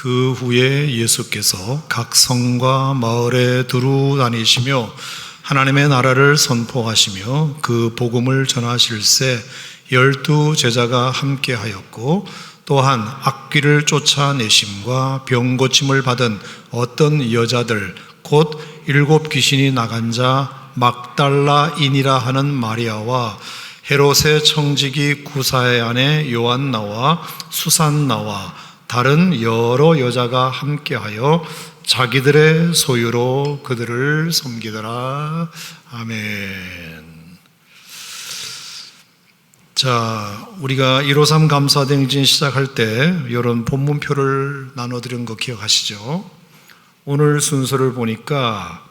그 후에 예수께서 각 성과 마을에 두루 다니시며 하나님의 나라를 선포하시며 그 복음을 전하실새 12 제자가 함께하였고, 또한 악귀를 쫓아내심과 병 고침을 받은 어떤 여자들 곧 7 귀신이 나간 자 막달라인이라 하는 마리아와 헤롯의 청지기 구사의 아내 요한나와 수산나와 다른 여러 여자가 함께하여 자기들의 소유로 그들을 섬기더라. 아멘. 자, 우리가 153 감사대행진 시작할 때 이런 본문표를 나눠드린 거 기억하시죠? 오늘 순서를 보니까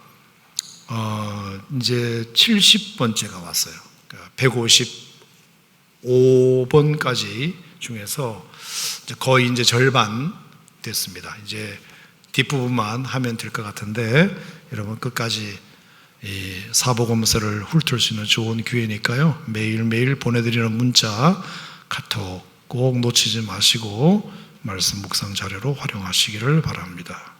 이제 70번째가 왔어요. 155번까지 중에서 거의 이제 절반 됐습니다. 이제 뒷부분만 하면 될 것 같은데, 여러분 끝까지 이 사복음서를 훑을 수 있는 좋은 기회니까요. 매일매일 보내드리는 문자, 카톡 꼭 놓치지 마시고 말씀 묵상 자료로 활용하시기를 바랍니다.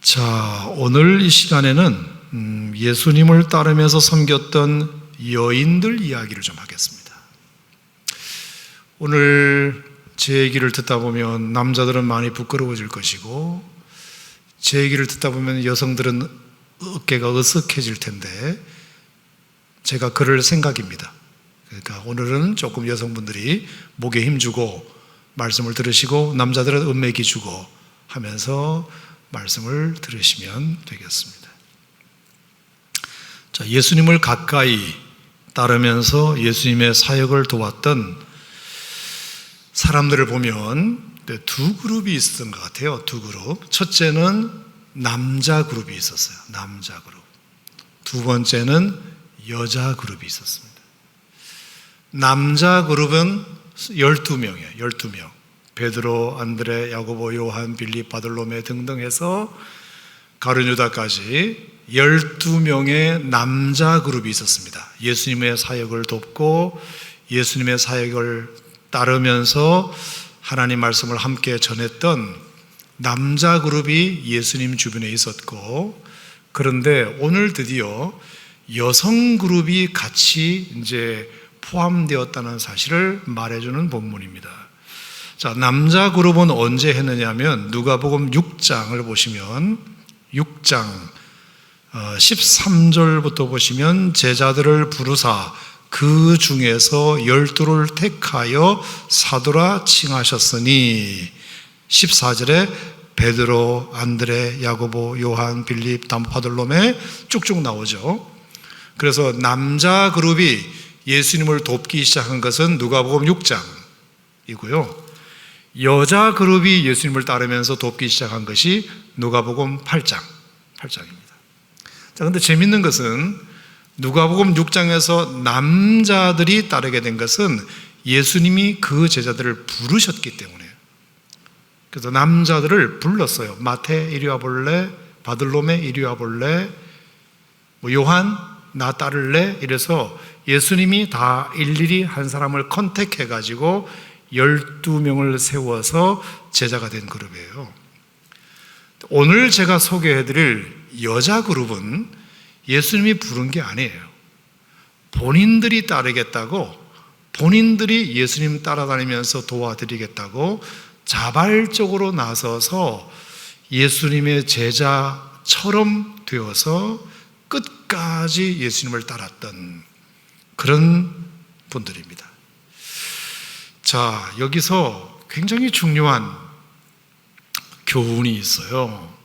자, 오늘 이 시간에는 예수님을 따르면서 섬겼던 여인들 이야기를 좀 하겠습니다. 오늘 제 얘기를 듣다 보면 남자들은 많이 부끄러워질 것이고, 제 얘기를 듣다 보면 여성들은 어깨가 으쓱해질 텐데, 제가 그럴 생각입니다. 그러니까 오늘은 조금 여성분들이 목에 힘주고 말씀을 들으시고, 남자들은 음메기 주고 하면서 말씀을 들으시면 되겠습니다. 자, 예수님을 가까이 따르면서 예수님의 사역을 도왔던 사람들을 보면 두 그룹이 있었던 것 같아요. 두 그룹. 첫째는 남자 그룹이 있었어요. 남자 그룹. 두 번째는 여자 그룹이 있었습니다. 남자 그룹은 12명이에요. 12명. 베드로, 안드레, 야고보, 요한, 빌립, 바돌로메 등등 해서 가룟유다까지 12명의 남자 그룹이 있었습니다. 예수님의 사역을 돕고 예수님의 사역을 따르면서 하나님 말씀을 함께 전했던 남자 그룹이 예수님 주변에 있었고, 그런데 오늘 드디어 여성 그룹이 같이 이제 포함되었다는 사실을 말해주는 본문입니다. 자, 남자 그룹은 언제 했느냐면 누가복음 6장을 보시면 6장 13절부터 보시면 제자들을 부르사 그 중에서 12를 택하여 사도라 칭하셨으니, 14절에 베드로, 안드레, 야고보, 요한, 빌립, 바돌로메 쭉쭉 나오죠. 그래서 남자 그룹이 예수님을 돕기 시작한 것은 누가복음 6장이고요. 여자 그룹이 예수님을 따르면서 돕기 시작한 것이 누가복음 8장입니다. 자, 근데 재밌는 것은 누가복음 6장에서 남자들이 따르게 된 것은 예수님이 그 제자들을 부르셨기 때문에요. 그래서 남자들을 불렀어요. 마태 이리 와볼래? 바들로메 이리 와볼래? 요한 나 따를래? 이래서 예수님이 다 일일이 한 사람을 컨택해가지고 12명을 세워서 제자가 된 그룹이에요. 오늘 제가 소개해드릴 여자 그룹은 예수님이 부른 게 아니에요. 본인들이 따르겠다고, 본인들이 예수님 따라다니면서 도와드리겠다고 자발적으로 나서서 예수님의 제자처럼 되어서 끝까지 예수님을 따랐던 그런 분들입니다. 자, 여기서 굉장히 중요한 교훈이 있어요.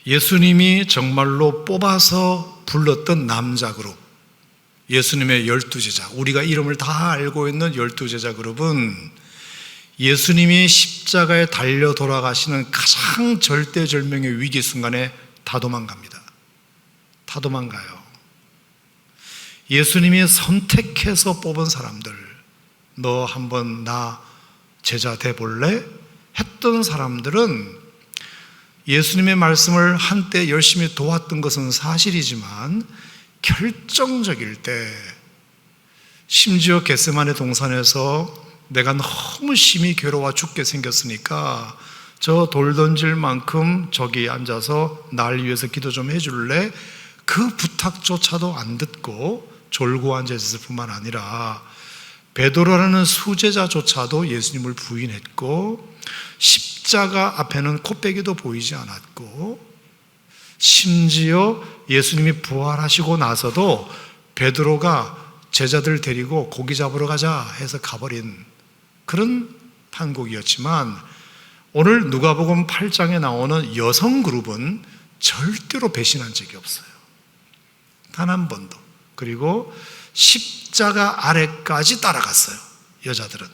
예수님이 정말로 뽑아서 불렀던 남자 그룹, 예수님의 12제자, 우리가 이름을 다 알고 있는 12제자 그룹은 예수님이 십자가에 달려 돌아가시는 가장 절대절명의 위기 순간에 다 도망갑니다. 다 도망가요. 예수님이 선택해서 뽑은 사람들, 너 한번 나 제자 돼볼래? 했던 사람들은 예수님의 말씀을 한때 열심히 도왔던 것은 사실이지만 결정적일 때, 심지어 겟세마네 동산에서 내가 너무 심히 괴로워 죽게 생겼으니까 저 돌 던질 만큼 저기 앉아서 날 위해서 기도 좀 해줄래? 그 부탁조차도 안 듣고 졸고 앉아있을 뿐만 아니라 베드로라는 수제자조차도 예수님을 부인했고 십자가 앞에는 코빼기도 보이지 않았고 심지어 예수님이 부활하시고 나서도 베드로가 제자들 데리고 고기 잡으러 가자 해서 가버린 그런 판국이었지만 오늘 누가복음 8장에 나오는 여성 그룹은 절대로 배신한 적이 없어요. 단 한 번도. 그리고 십자가 아래까지 따라갔어요. 여자들은.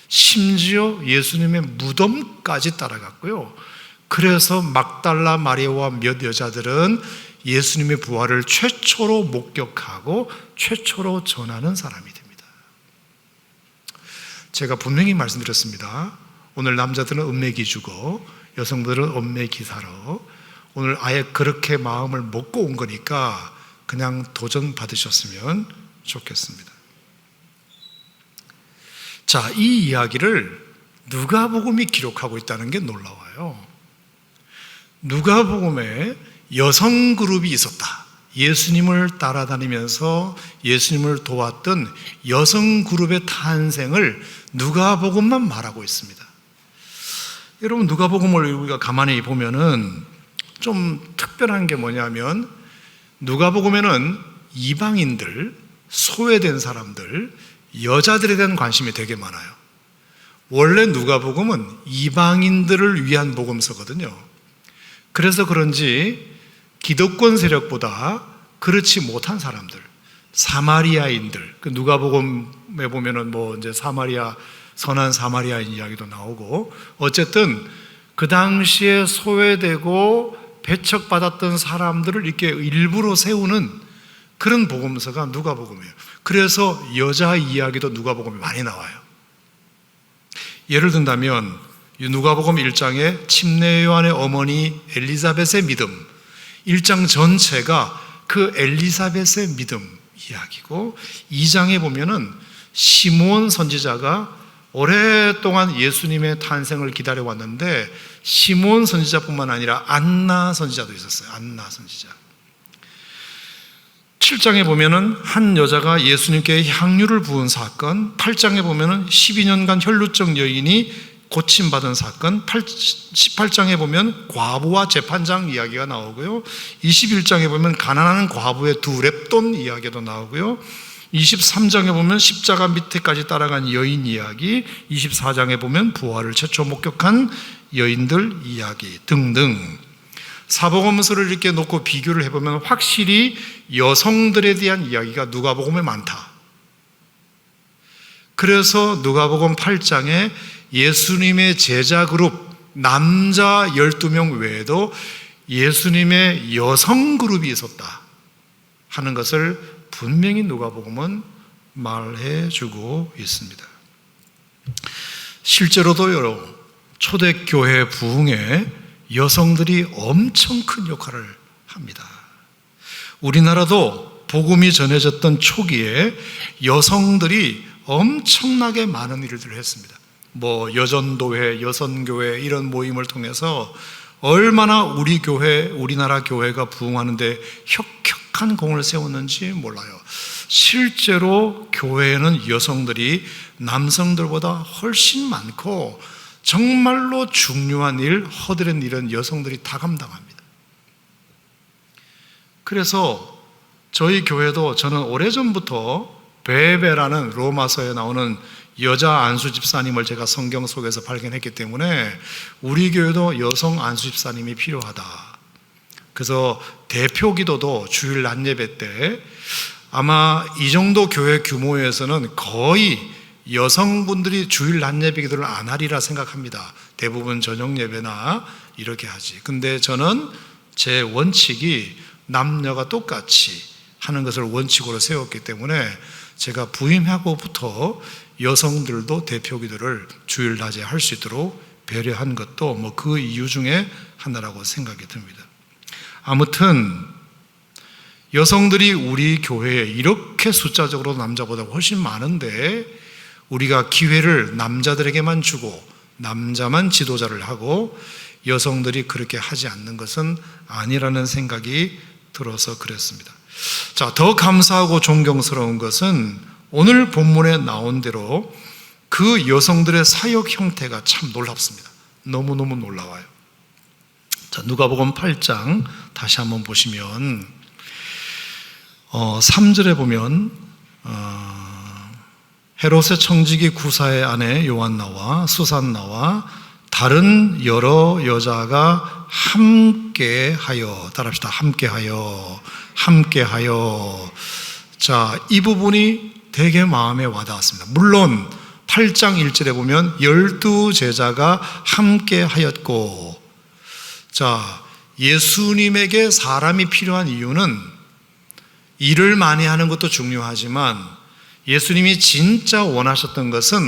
심지어 예수님의 무덤까지 따라갔고요. 그래서 막달라 마리아와 몇 여자들은 예수님의 부활을 최초로 목격하고 최초로 전하는 사람이 됩니다. 제가 분명히 말씀드렸습니다. 오늘 남자들은 은매기주고 여성들은 은매기사로 오늘 아예 그렇게 마음을 먹고 온 거니까 그냥 도전 받으셨으면 좋겠습니다. 자, 이 이야기를 누가복음이 기록하고 있다는 게 놀라워요. 누가복음에 여성 그룹이 있었다. 예수님을 따라다니면서 예수님을 도왔던 여성 그룹의 탄생을 누가복음만 말하고 있습니다. 여러분, 누가복음을 우리가 가만히 보면은 좀 특별한 게 뭐냐면 누가복음에는 이방인들, 소외된 사람들, 여자들에 대한 관심이 되게 많아요. 원래 누가복음은 이방인들을 위한 복음서거든요. 그래서 그런지 기득권 세력보다 그렇지 못한 사람들, 사마리아인들, 그 누가복음에 보면은 뭐 이제 사마리아, 선한 사마리아인 이야기도 나오고, 어쨌든 그 당시에 소외되고 배척받았던 사람들을 이렇게 일부러 세우는 그런 복음서가 누가복음이에요. 그래서 여자 이야기도 누가복음에 많이 나와요. 예를 든다면 누가복음 1장에 침례 요한의 어머니 엘리사벳의 믿음, 1장 전체가 그 엘리사벳의 믿음 이야기고, 2장에 보면은 시므온 선지자가 오랫동안 예수님의 탄생을 기다려왔는데 시므온 선지자뿐만 아니라 안나 선지자도 있었어요. 안나 선지자. 7장에 보면은 한 여자가 예수님께 향유를 부은 사건, 8장에 보면은 12년간 혈루증 여인이 고침받은 사건, 18장에 보면 과부와 재판장 이야기가 나오고요, 21장에 보면 가난한 과부의 두 랩돈 이야기도 나오고요, 23장에 보면 십자가 밑에까지 따라간 여인 이야기, 24장에 보면 부활을 최초 목격한 여인들 이야기 등등. 사복음서를 이렇게 놓고 비교를 해보면 확실히 여성들에 대한 이야기가 누가복음에 많다. 그래서 누가복음 8장에 예수님의 제자 그룹 남자 12명 외에도 예수님의 여성 그룹이 있었다 하는 것을 분명히 누가복음은 말해주고 있습니다. 실제로도 초대교회 부흥에 여성들이 엄청 큰 역할을 합니다. 우리나라도 복음이 전해졌던 초기에 여성들이 엄청나게 많은 일들을 했습니다. 뭐 여전도회, 여선교회 이런 모임을 통해서 얼마나 우리나라 교회가 부흥하는데 혁혁한 공을 세웠는지 몰라요. 실제로 교회에는 여성들이 남성들보다 훨씬 많고 정말로 중요한 일, 허드렛 일은 여성들이 다 감당합니다. 그래서 저희 교회도 저는 오래전부터 베베라는 로마서에 나오는 여자 안수 집사님을 제가 성경 속에서 발견했기 때문에 우리 교회도 여성 안수 집사님이 필요하다. 그래서 대표 기도도 주일 낮 예배 때 아마 이 정도 교회 규모에서는 거의 여성분들이 주일 낮 예배 기도를 안 하리라 생각합니다. 대부분 저녁 예배나 이렇게 하지. 근데 저는 제 원칙이 남녀가 똑같이 하는 것을 원칙으로 세웠기 때문에 제가 부임하고부터 여성들도 대표 기도를 주일 낮에 할 수 있도록 배려한 것도 뭐 그 이유 중에 하나라고 생각이 듭니다. 아무튼 여성들이 우리 교회에 이렇게 숫자적으로 남자보다 훨씬 많은데 우리가 기회를 남자들에게만 주고 남자만 지도자를 하고 여성들이 그렇게 하지 않는 것은 아니라는 생각이 들어서 그랬습니다. 자, 더 감사하고 존경스러운 것은 오늘 본문에 나온 대로 그 여성들의 사역 형태가 참 놀랍습니다. 너무너무 놀라워요. 자, 누가복음 8장 다시 한번 보시면 3절에 보면 헤롯의 청지기 구사의 아내 요한나와 수산나와 다른 여러 여자가 함께하여, 따라합시다. 함께하여. 자, 이 부분이 되게 마음에 와닿았습니다. 물론 8장 1절에 보면 12제자가 함께하였고, 자, 예수님에게 사람이 필요한 이유는 일을 많이 하는 것도 중요하지만 예수님이 진짜 원하셨던 것은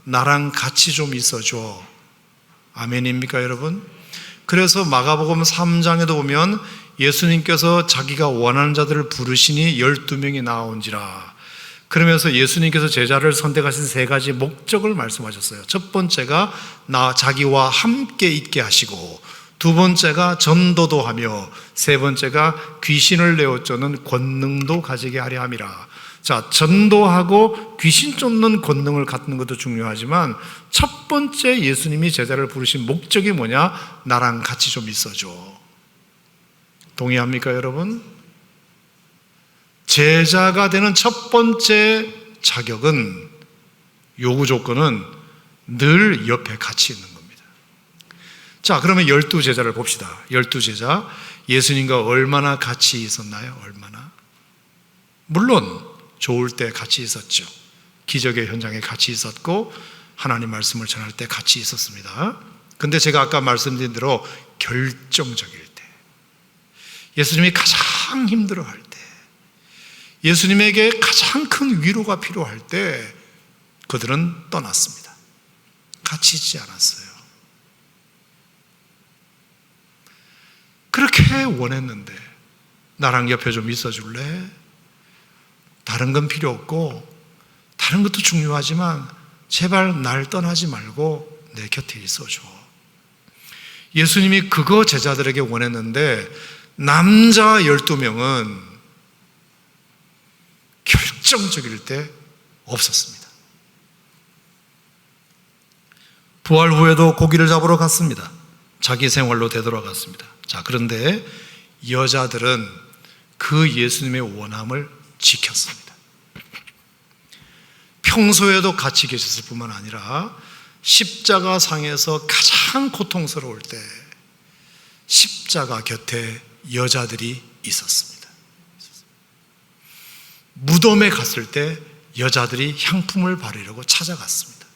나랑 같이 좀 있어줘. 아멘입니까, 여러분? 그래서 마가복음 3장에도 보면 예수님께서 자기가 원하는 자들을 부르시니 12명이 나온지라. 그러면서 예수님께서 제자를 선택하신 세 가지 목적을 말씀하셨어요. 첫 번째가 자기와 함께 있게 하시고, 두 번째가 전도도 하며, 세 번째가 귀신을 내어 쫓는 권능도 가지게 하려 함이라. 자, 전도하고 귀신 쫓는 권능을 갖는 것도 중요하지만 첫 번째 예수님이 제자를 부르신 목적이 뭐냐? 나랑 같이 좀 있어줘. 동의합니까, 여러분? 제자가 되는 첫 번째 자격은, 요구 조건은 늘 옆에 같이 있는 겁니다. 자, 그러면 12제자를 봅시다. 12제자, 예수님과 얼마나 같이 있었나요? 얼마나? 물론 좋을 때 같이 있었죠. 기적의 현장에 같이 있었고 하나님 말씀을 전할 때 같이 있었습니다. 근데 제가 아까 말씀드린 대로 결정적일 때, 예수님이 가장 힘들어할 때, 예수님에게 가장 큰 위로가 필요할 때 그들은 떠났습니다. 같이 있지 않았어요. 그렇게 원했는데 나랑 옆에 좀 있어줄래? 다른 건 필요 없고 다른 것도 중요하지만 제발 날 떠나지 말고 내 곁에 있어줘. 예수님이 그거 제자들에게 원했는데 남자 12명은 결정적일 때 없었습니다. 부활 후에도 고기를 잡으러 갔습니다. 자기 생활로 되돌아갔습니다. 자, 그런데 여자들은 그 예수님의 원함을 지켰습니다. 평소에도 같이 계셨을 뿐만 아니라 십자가 상에서 가장 고통스러울 때 십자가 곁에 여자들이 있었습니다. 무덤에 갔을 때 여자들이 향품을 바르려고 찾아갔습니다.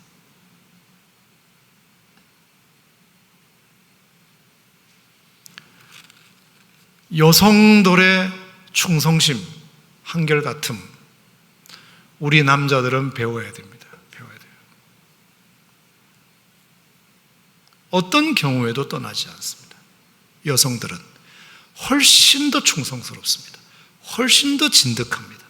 여성들의 충성심, 한결같음, 우리 남자들은 배워야 됩니다. 배워야 돼요. 어떤 경우에도 떠나지 않습니다. 여성들은 훨씬 더 충성스럽습니다. 훨씬 더 진득합니다.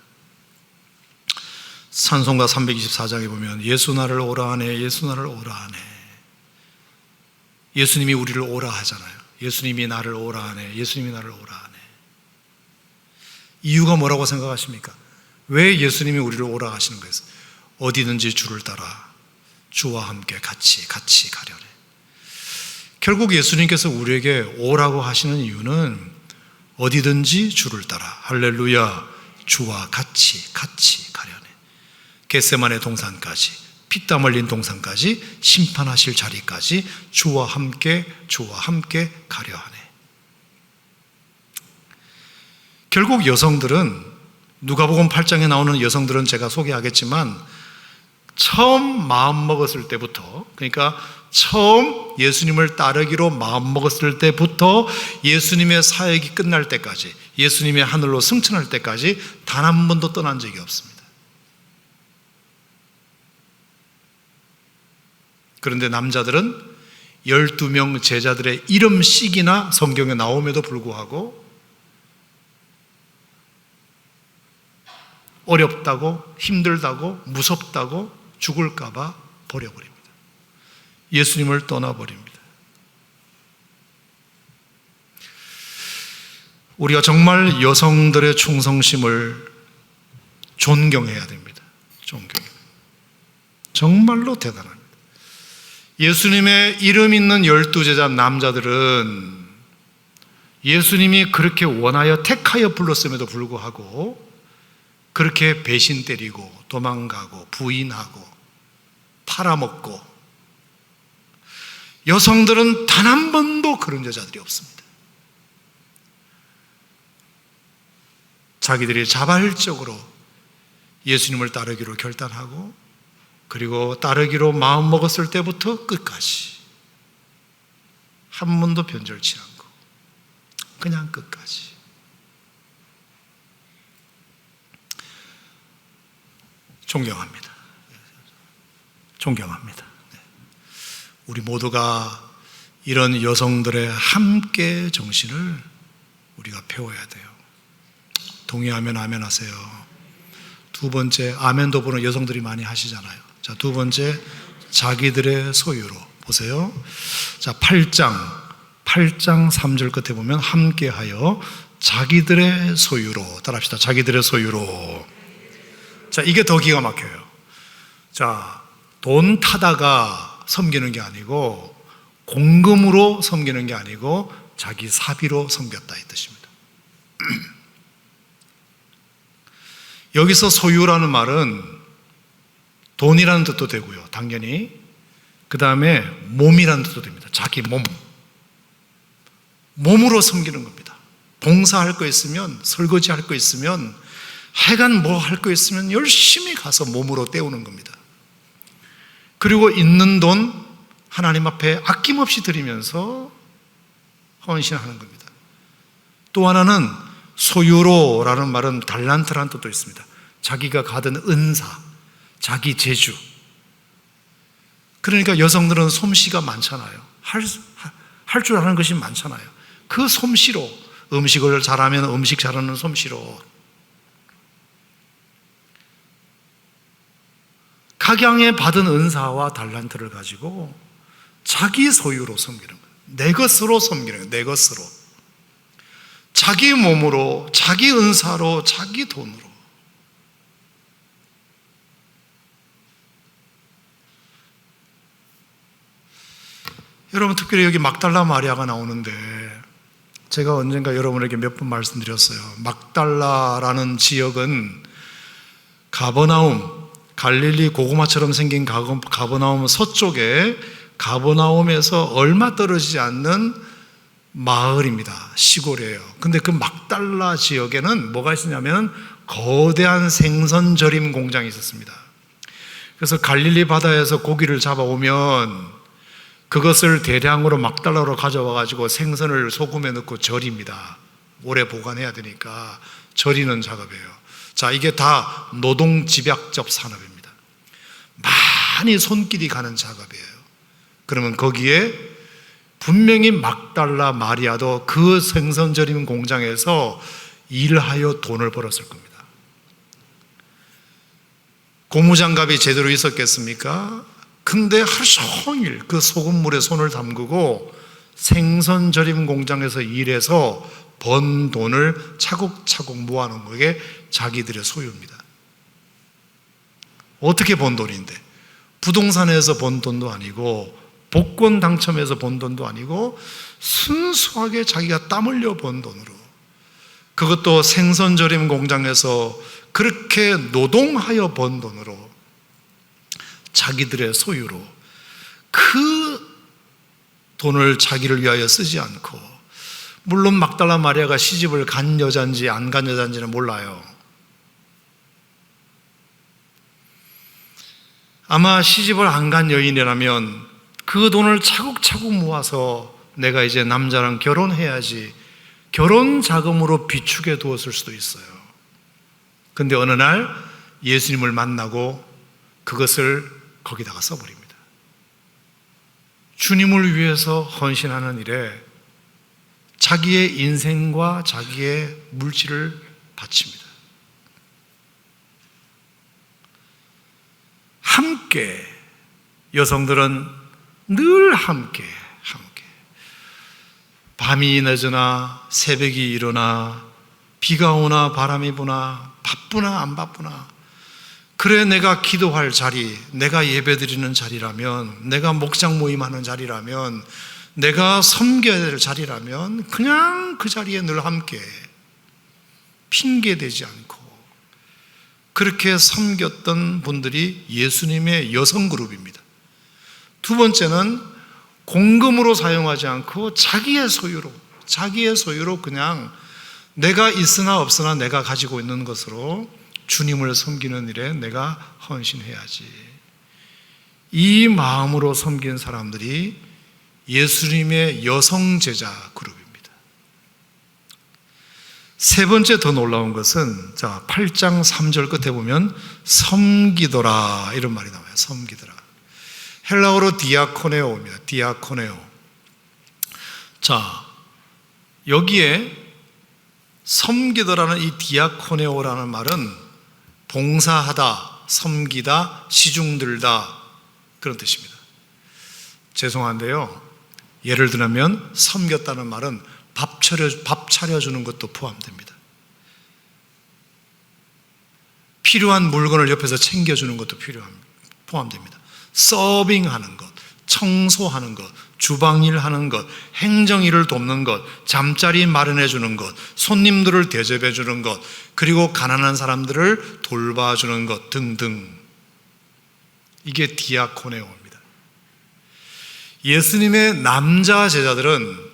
찬송가 324장에 보면 예수 나를 오라 하네, 예수 나를 오라 하네. 예수님이 우리를 오라 하잖아요. 예수님이 나를 오라 하네, 예수님이 나를 오라 하네. 이유가 뭐라고 생각하십니까? 왜 예수님이 우리를 오라 하시는 거예요? 어디든지 주를 따라 주와 함께 같이 가려네. 결국 예수님께서 우리에게 오라고 하시는 이유는 어디든지 주를 따라, 할렐루야, 주와 같이 가려네. 겟세마네 동산까지, 피땀 흘린 동산까지, 심판하실 자리까지 주와 함께 가려 하네. 결국 여성들은, 누가복음 8장에 나오는 여성들은 제가 소개하겠지만 처음 마음 먹었을 때부터, 그러니까 처음 예수님을 따르기로 마음 먹었을 때부터 예수님의 사역이 끝날 때까지, 예수님의 하늘로 승천할 때까지 단 한 번도 떠난 적이 없습니다. 그런데 남자들은 12명 제자들의 이름씩이나 성경에 나옴에도 불구하고 어렵다고, 힘들다고, 무섭다고, 죽을까봐 버려버립니다. 예수님을 떠나버립니다. 우리가 정말 여성들의 충성심을 존경해야 됩니다. 정말로 대단합니다. 예수님의 이름 있는 12제자 남자들은 예수님이 그렇게 원하여 택하여 불렀음에도 불구하고 그렇게 배신 때리고 도망가고 부인하고 팔아먹고, 여성들은 단 한 번도 그런 여자들이 없습니다. 자기들이 자발적으로 예수님을 따르기로 결단하고, 그리고 따르기로 마음먹었을 때부터 끝까지 한 번도 변절치 않고 그냥 끝까지. 존경합니다. 존경합니다. 우리 모두가 이런 여성들의 함께 정신을 우리가 배워야 돼요. 동의하면 아멘 하세요. 두 번째, 아멘도 보는 여성들이 많이 하시잖아요. 자, 두 번째, 자기들의 소유로. 보세요. 자, 8장 3절 끝에 보면 함께하여 자기들의 소유로. 따라합시다. 자기들의 소유로. 자, 이게 더 기가 막혀요. 자, 돈 타다가 섬기는 게 아니고, 공금으로 섬기는 게 아니고 자기 사비로 섬겼다 이 뜻입니다. 여기서 소유라는 말은 돈이라는 뜻도 되고요, 당연히. 그 다음에 몸이라는 뜻도 됩니다. 자기 몸으로 섬기는 겁니다. 봉사할 거 있으면, 설거지 할 거 있으면, 하여간 뭐 할 거 있으면 열심히 가서 몸으로 때우는 겁니다. 그리고 있는 돈 하나님 앞에 아낌없이 드리면서 헌신하는 겁니다. 또 하나는 소유로라는 말은 달란트라는 뜻도 있습니다. 자기가 가진 은사, 자기 재주. 그러니까 여성들은 솜씨가 많잖아요. 할 줄 아는 것이 많잖아요. 그 솜씨로, 음식을 잘하면 음식 잘하는 솜씨로, 각양에 받은 은사와 달란트를 가지고 자기 소유로 섬기는 거예요. 내 것으로 섬기는 거예요. 내 것으로. 자기 몸으로, 자기 은사로, 자기 돈으로. 여러분, 특별히 여기 막달라 마리아가 나오는데, 제가 언젠가 여러분에게 몇 번 말씀드렸어요. 막달라라는 지역은 가버나움, 갈릴리 고구마처럼 생긴 가버나움 서쪽에, 가버나움에서 얼마 떨어지지 않는 마을입니다. 시골이에요. 근데 그 막달라 지역에는 뭐가 있었냐면 거대한 생선 절임 공장이 있었습니다. 그래서 갈릴리 바다에서 고기를 잡아오면 그것을 대량으로 막달라로 가져와 가지고 생선을 소금에 넣고 절입니다. 오래 보관해야 되니까 절이는 작업이에요. 자, 이게 다 노동 집약적 산업입니다. 많이 손길이 가는 작업이에요. 그러면 거기에 분명히 막달라 마리아도 그 생선 절임 공장에서 일하여 돈을 벌었을 겁니다. 고무장갑이 제대로 있었겠습니까? 근데 하루 종일 그 소금물에 손을 담그고 생선 절임 공장에서 일해서 번 돈을 차곡차곡 모아놓은 게 자기들의 소유입니다. 어떻게 번 돈인데? 부동산에서 번 돈도 아니고, 복권 당첨해서 번 돈도 아니고, 순수하게 자기가 땀 흘려 번 돈으로, 그것도 생선 절임 공장에서 그렇게 노동하여 번 돈으로, 자기들의 소유로 그 돈을 자기를 위하여 쓰지 않고, 물론 막달라 마리아가 시집을 간 여자인지 안 간 여자인지는 몰라요. 아마 시집을 안 간 여인이라면 그 돈을 차곡차곡 모아서 내가 이제 남자랑 결혼해야지, 결혼 자금으로 비축해 두었을 수도 있어요. 근데 어느 날 예수님을 만나고 그것을 거기다가 써버립니다. 주님을 위해서 헌신하는 일에 자기의 인생과 자기의 물질을 바칩니다. 함께 늦게, 여성들은 늘 함께. 밤이 늦으나 새벽이 일어나 비가 오나 바람이 부나 바쁘나 안 바쁘나, 그래 내가 기도할 자리, 내가 예배드리는 자리라면, 내가 목장 모임하는 자리라면, 내가 섬겨야 될 자리라면 그냥 그 자리에 늘 함께 핑계대지 않고 그렇게 섬겼던 분들이 예수님의 여성 그룹입니다. 두 번째는 공금으로 사용하지 않고 자기의 소유로 그냥 내가 있으나 없으나 내가 가지고 있는 것으로 주님을 섬기는 일에 내가 헌신해야지. 이 마음으로 섬긴 사람들이 예수님의 여성 제자 그룹입니다. 세 번째 더 놀라운 것은 8장 3절 끝에 보면 섬기더라 이런 말이 나와요. 섬기더라. 헬라어로 디아코네오입니다. 디아코네오. 여기에 섬기더라는 이 디아코네오라는 말은 봉사하다, 섬기다, 시중들다 그런 뜻입니다. 죄송한데요, 예를 들면 섬겼다는 말은 밥 차려주는 것도 포함됩니다. 필요한 물건을 옆에서 챙겨주는 것도 포함됩니다. 서빙하는 것, 청소하는 것, 주방일 하는 것, 행정일을 돕는 것, 잠자리 마련해 주는 것, 손님들을 대접해 주는 것, 그리고 가난한 사람들을 돌봐주는 것 등등. 이게 디아코네오입니다. 예수님의 남자 제자들은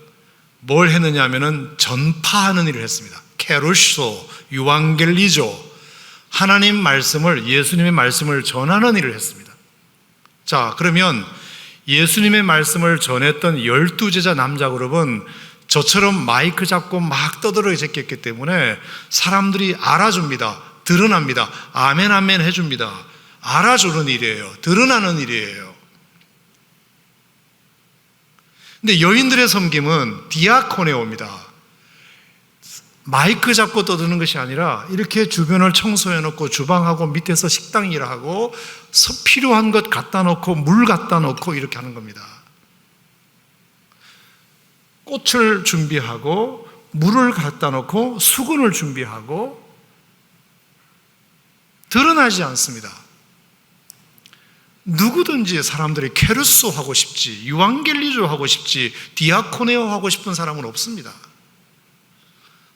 뭘 했느냐 하면은 전파하는 일을 했습니다. 케루소, 유앙겔리조, 하나님 말씀을, 예수님의 말씀을 전하는 일을 했습니다. 그러면 예수님의 말씀을 전했던 12제자 남자 그룹은 저처럼 마이크 잡고 막 떠들어댔기 때문에 사람들이 알아줍니다. 드러납니다. 아멘 아멘 해줍니다. 알아주는 일이에요. 드러나는 일이에요. 근데 여인들의 섬김은 디아코네오입니다. 마이크 잡고 떠드는 것이 아니라 이렇게 주변을 청소해 놓고 주방하고 밑에서 식당 일하고 필요한 것 갖다 놓고 물 갖다 놓고 이렇게 하는 겁니다. 꽃을 준비하고 물을 갖다 놓고 수건을 준비하고 드러나지 않습니다. 누구든지 사람들이 케루소 하고 싶지, 유앙겔리조 하고 싶지, 디아코네오 하고 싶은 사람은 없습니다.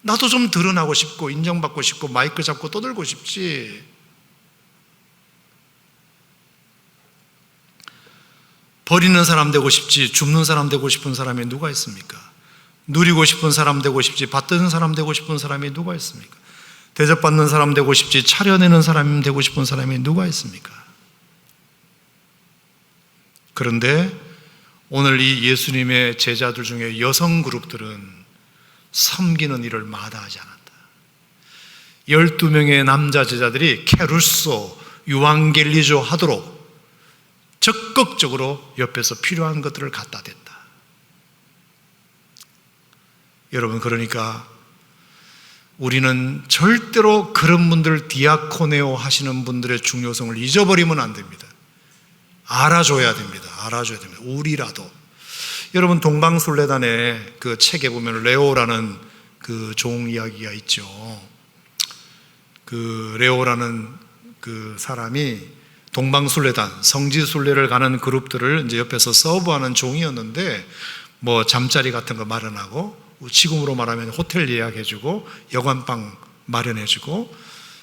나도 좀 드러나고 싶고 인정받고 싶고 마이크 잡고 떠들고 싶지. 버리는 사람 되고 싶지 줍는 사람 되고 싶은 사람이 누가 있습니까? 누리고 싶은 사람 되고 싶지 받드는 사람 되고 싶은 사람이 누가 있습니까? 대접받는 사람 되고 싶지 차려내는 사람 되고 싶은 사람이 누가 있습니까? 그런데 오늘 이 예수님의 제자들 중에 여성 그룹들은 섬기는 일을 마다하지 않았다. 12명의 남자 제자들이 케루소, 유앙겔리조 하도록 적극적으로 옆에서 필요한 것들을 갖다 댔다. 여러분, 그러니까 우리는 절대로 그런 분들, 디아코네오 하시는 분들의 중요성을 잊어버리면 안 됩니다. 알아줘야 됩니다. 알아줘야 됩니다. 우리라도. 여러분, 동방술래단의 그 책에 보면 레오라는 그 종 이야기가 있죠. 그 레오라는 그 사람이 동방술래단, 성지순례를 가는 그룹들을 이제 옆에서 서브하는 종이었는데, 뭐 잠자리 같은 거 마련하고, 지금으로 말하면 호텔 예약해주고, 여관방 마련해주고,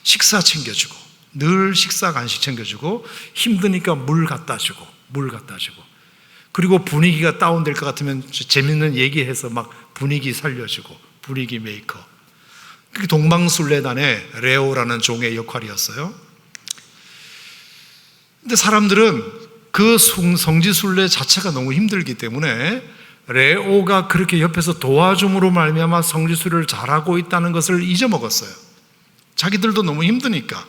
식사 챙겨주고, 늘 식사 간식 챙겨주고, 힘드니까 물 갖다 주고, 그리고 분위기가 다운될 것 같으면 재밌는 얘기해서 막 분위기 살려주고, 분위기 메이커. 그게 동방술래단의 레오라는 종의 역할이었어요. 근데 사람들은 그 성지순례 자체가 너무 힘들기 때문에 레오가 그렇게 옆에서 도와줌으로 말미암아 성지순례를 잘하고 있다는 것을 잊어먹었어요. 자기들도 너무 힘드니까.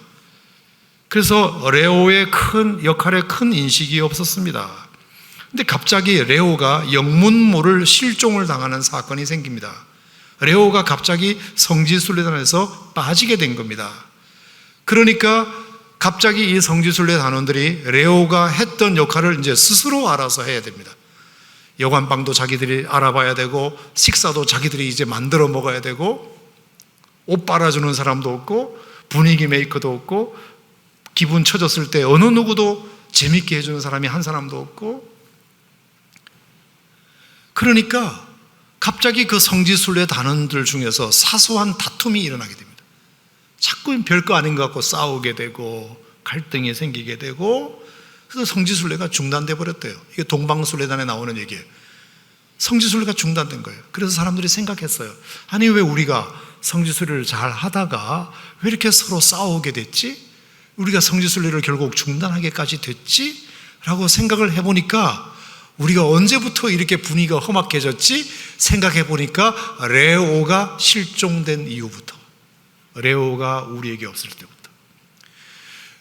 그래서 레오의 큰 역할에 큰 인식이 없었습니다. 근데 갑자기 레오가 영문 모를 실종을 당하는 사건이 생깁니다. 레오가 갑자기 성지순례단에서 빠지게 된 겁니다. 그러니까 갑자기 이 성지순례 단원들이 레오가 했던 역할을 이제 스스로 알아서 해야 됩니다. 여관방도 자기들이 알아봐야 되고, 식사도 자기들이 이제 만들어 먹어야 되고, 옷 빨아주는 사람도 없고, 분위기 메이커도 없고, 기분 처졌을 때 어느 누구도 재밌게 해주는 사람이 한 사람도 없고, 그러니까 갑자기 그 성지순례 단원들 중에서 사소한 다툼이 일어나게 됩니다. 자꾸 별거 아닌 것 같고 싸우게 되고 갈등이 생기게 되고, 그래서 성지순례가 중단돼 버렸대요. 이게 동방순례단에 나오는 얘기예요. 성지순례가 중단된 거예요. 그래서 사람들이 생각했어요. 아니, 왜 우리가 성지순례를 잘 하다가 왜 이렇게 서로 싸우게 됐지? 우리가 성지순례를 결국 중단하게까지 됐지? 라고 생각을 해보니까, 우리가 언제부터 이렇게 분위기가 험악해졌지? 생각해 보니까 레오가 실종된 이후부터, 레오가 우리에게 없을 때부터.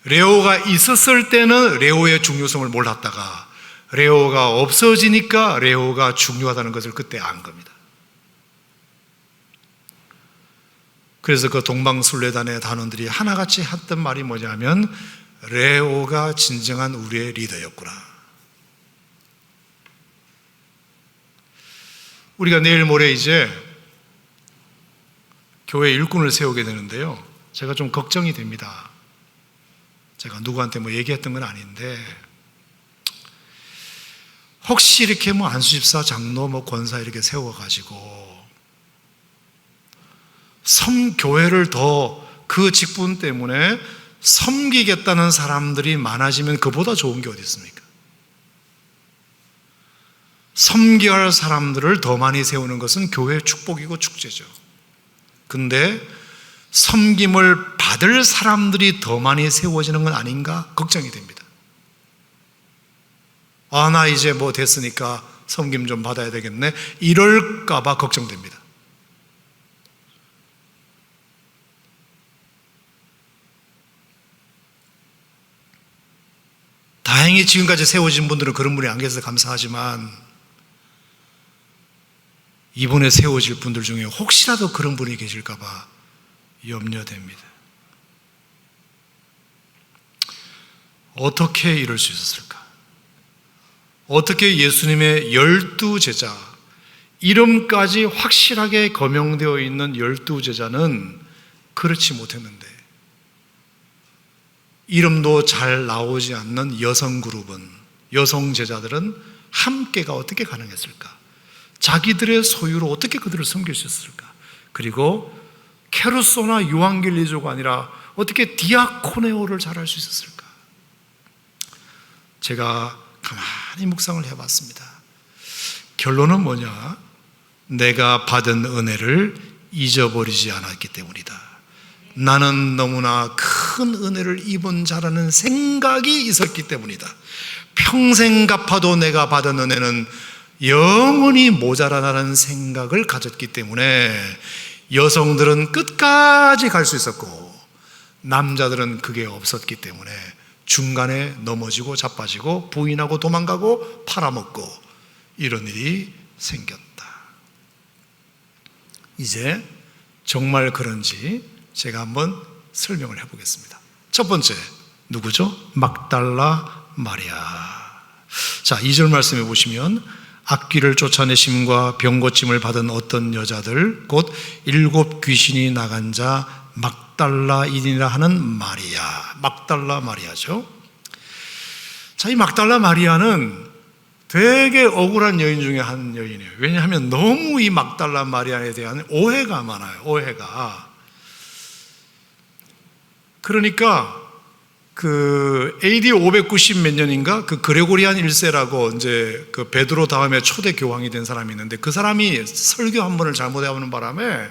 레오가 있었을 때는 레오의 중요성을 몰랐다가 레오가 없어지니까 레오가 중요하다는 것을 그때 안 겁니다. 그래서 그 동방순례단의 단원들이 하나같이 했던 말이 뭐냐면, 레오가 진정한 우리의 리더였구나. 우리가 내일 모레 이제 교회 일꾼을 세우게 되는데요, 제가 좀 걱정이 됩니다. 제가 누구한테 뭐 얘기했던 건 아닌데, 혹시 이렇게 뭐 안수집사, 장로, 뭐 권사 이렇게 세워가지고 교회를 더 그 직분 때문에 섬기겠다는 사람들이 많아지면 그보다 좋은 게 어디 있습니까? 섬겨야 할 사람들을 더 많이 세우는 것은 교회의 축복이고 축제죠. 근데 섬김을 받을 사람들이 더 많이 세워지는 건 아닌가 걱정이 됩니다. 아, 나 이제 뭐 됐으니까 섬김 좀 받아야 되겠네, 이럴까 봐 걱정됩니다. 다행히 지금까지 세워진 분들은 그런 분이 안 계셔서 감사하지만, 이번에 세워질 분들 중에 혹시라도 그런 분이 계실까 봐 염려됩니다. 어떻게 이럴 수 있었을까? 어떻게 예수님의 12제자, 이름까지 확실하게 거명되어 있는 12제자는 그렇지 못했는데, 이름도 잘 나오지 않는 여성 그룹은, 여성 제자들은 함께가 어떻게 가능했을까? 자기들의 소유로 어떻게 그들을 섬길 수 있었을까? 그리고 케루소나 유앙겔리조가 아니라 어떻게 디아코네오를 잘할 수 있었을까? 제가 가만히 묵상을 해봤습니다. 결론은 뭐냐? 내가 받은 은혜를 잊어버리지 않았기 때문이다. 나는 너무나 큰 은혜를 입은 자라는 생각이 있었기 때문이다. 평생 갚아도 내가 받은 은혜는 영원히 모자라다는 생각을 가졌기 때문에 여성들은 끝까지 갈 수 있었고, 남자들은 그게 없었기 때문에 중간에 넘어지고 자빠지고 부인하고 도망가고 팔아먹고 이런 일이 생겼다. 이제 정말 그런지 제가 한번 설명을 해보겠습니다. 첫 번째, 누구죠? 막달라 마리아. 자, 2절 말씀해 보시면, 악귀를 쫓아내심과 병고침을 받은 어떤 여자들, 곧 7 귀신이 나간 자 막달라인이라 하는 마리아. 막달라 마리아죠. 자, 이 막달라 마리아는 되게 억울한 여인 중에 한 여인이에요. 왜냐하면 너무 이 막달라 마리아에 대한 오해가 많아요. 오해가. 그러니까 그 AD 590 몇 년인가 그 그레고리안 1세라고 이제 그 베드로 다음에 초대 교황이 된 사람이 있는데, 그 사람이 설교 한 번을 잘못하는 바람에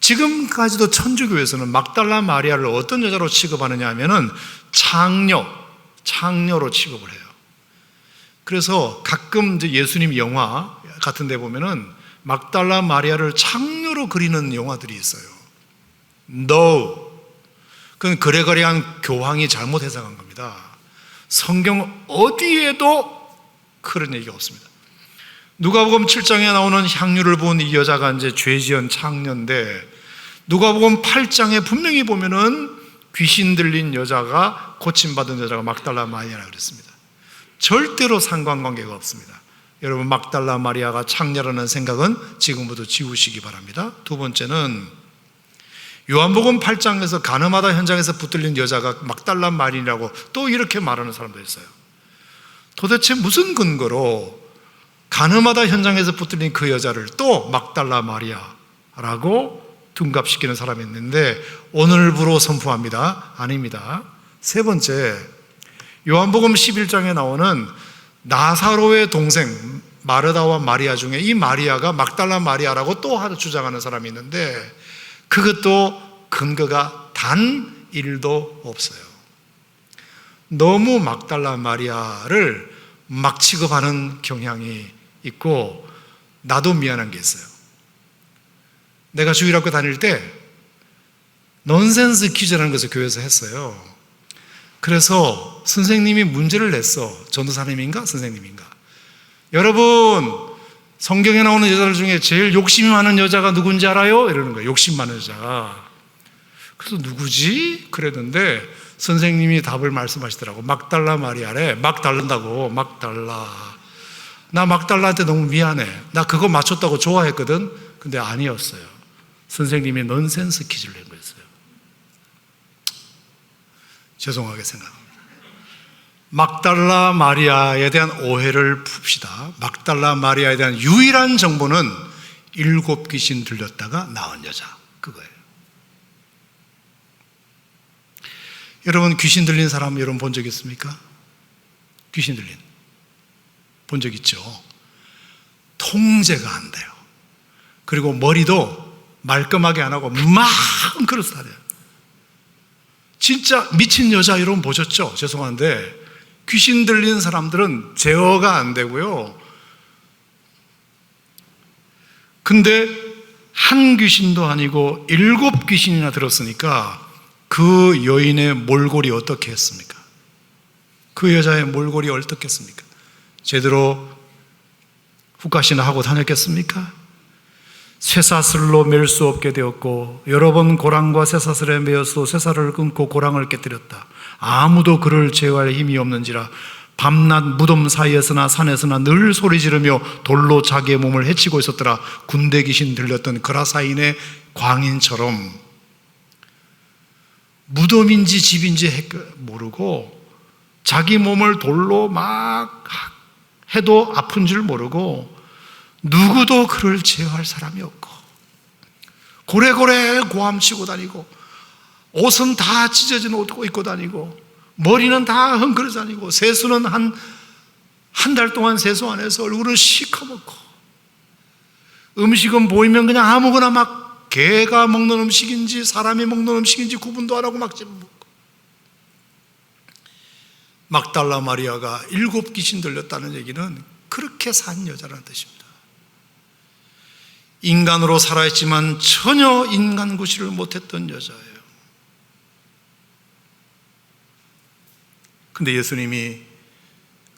지금까지도 천주교에서는 막달라 마리아를 어떤 여자로 취급하느냐 하면은 창녀로 취급을 해요. 그래서 가끔 이제 예수님 영화 같은 데 보면은 막달라 마리아를 창녀로 그리는 영화들이 있어요. No. 그건 그레고리안 교황이 잘못 해석한 겁니다. 성경 어디에도 그런 얘기가 없습니다. 누가복음 7장에 나오는 향유를 본 이 여자가 이제 죄지은 창녀인데, 누가복음 8장에 분명히 보면은 귀신 들린 여자가 고침받은 여자가 막달라 마리아라고 그랬습니다. 절대로 상관관계가 없습니다. 여러분, 막달라 마리아가 창녀라는 생각은 지금부터 지우시기 바랍니다. 두 번째는 요한복음 8장에서 가늠하다 현장에서 붙들린 여자가 막달라 마리아라고 또 이렇게 말하는 사람도 있어요. 도대체 무슨 근거로 가늠하다 현장에서 붙들린 그 여자를 또 막달라 마리아라고 둔갑시키는 사람이 있는데, 오늘부로 선포합니다. 아닙니다. 세 번째, 요한복음 11장에 나오는 나사로의 동생 마르다와 마리아 중에 이 마리아가 막달라 마리아라고 또 하나 주장하는 사람이 있는데, 그것도 근거가 단 1도 없어요. 너무 막달라 마리아를 막 취급하는 경향이 있고, 나도 미안한 게 있어요. 내가 주일학교 다닐 때 넌센스 퀴즈라는 것을 교회에서 했어요. 그래서 선생님이 문제를 냈어. 전도사님인가 선생님인가. 여러분, 성경에 나오는 여자들 중에 제일 욕심이 많은 여자가 누군지 알아요? 이러는 거예요. 욕심 많은 여자가. 그래서 누구지? 그랬는데 선생님이 답을 말씀하시더라고. 막달라 마리아래. 막 달른다고. 막달라. 나 막달라한테 너무 미안해. 나 그거 맞췄다고 좋아했거든. 근데 아니었어요. 선생님이 넌센스 퀴즈를 낸 거였어요. 죄송하게 생각합니다. 막달라 마리아에 대한 오해를 풉시다. 막달라 마리아에 대한 유일한 정보는 7 귀신 들렸다가 나은 여자, 그거예요. 여러분, 귀신 들린 사람 여러분 본 적 있습니까? 귀신 들린 본 적 있죠? 통제가 안 돼요. 그리고 머리도 말끔하게 안 하고 막 그릇 다녀요. 진짜 미친 여자 여러분 보셨죠? 죄송한데 귀신 들린 사람들은 제어가 안 되고요. 근데 한 귀신도 아니고 7 귀신이나 들었으니까 그 여인의 몰골이 어떻게 했습니까? 그 여자의 몰골이 어떻겠습니까? 제대로 훅가시나 하고 다녔겠습니까? 쇠사슬로 맬 수 없게 되었고, 여러 번 고랑과 쇠사슬에 매어서 쇠사슬을 끊고 고랑을 깨뜨렸다. 아무도 그를 제어할 힘이 없는지라 밤낮 무덤 사이에서나 산에서나 늘 소리 지르며 돌로 자기의 몸을 해치고 있었더라. 군대 귀신 들렸던 그라사인의 광인처럼 무덤인지 집인지 모르고 자기 몸을 돌로 막 해도 아픈 줄 모르고 누구도 그를 제어할 사람이 없고 고래고래 고함치고 다니고 옷은 다 찢어진 옷 입고 다니고 머리는 다 헝클어 다니고 세수는 한 달 동안 세수 안 해서 얼굴은 시커멓고 음식은 보이면 그냥 아무거나 막 개가 먹는 음식인지 사람이 먹는 음식인지 구분도 안 하고 막 먹고. 막달라 마리아가 7 귀신 들렸다는 얘기는 그렇게 산 여자라는 뜻입니다. 인간으로 살아있지만 전혀 인간 구실을 못했던 여자예요. 근데 예수님이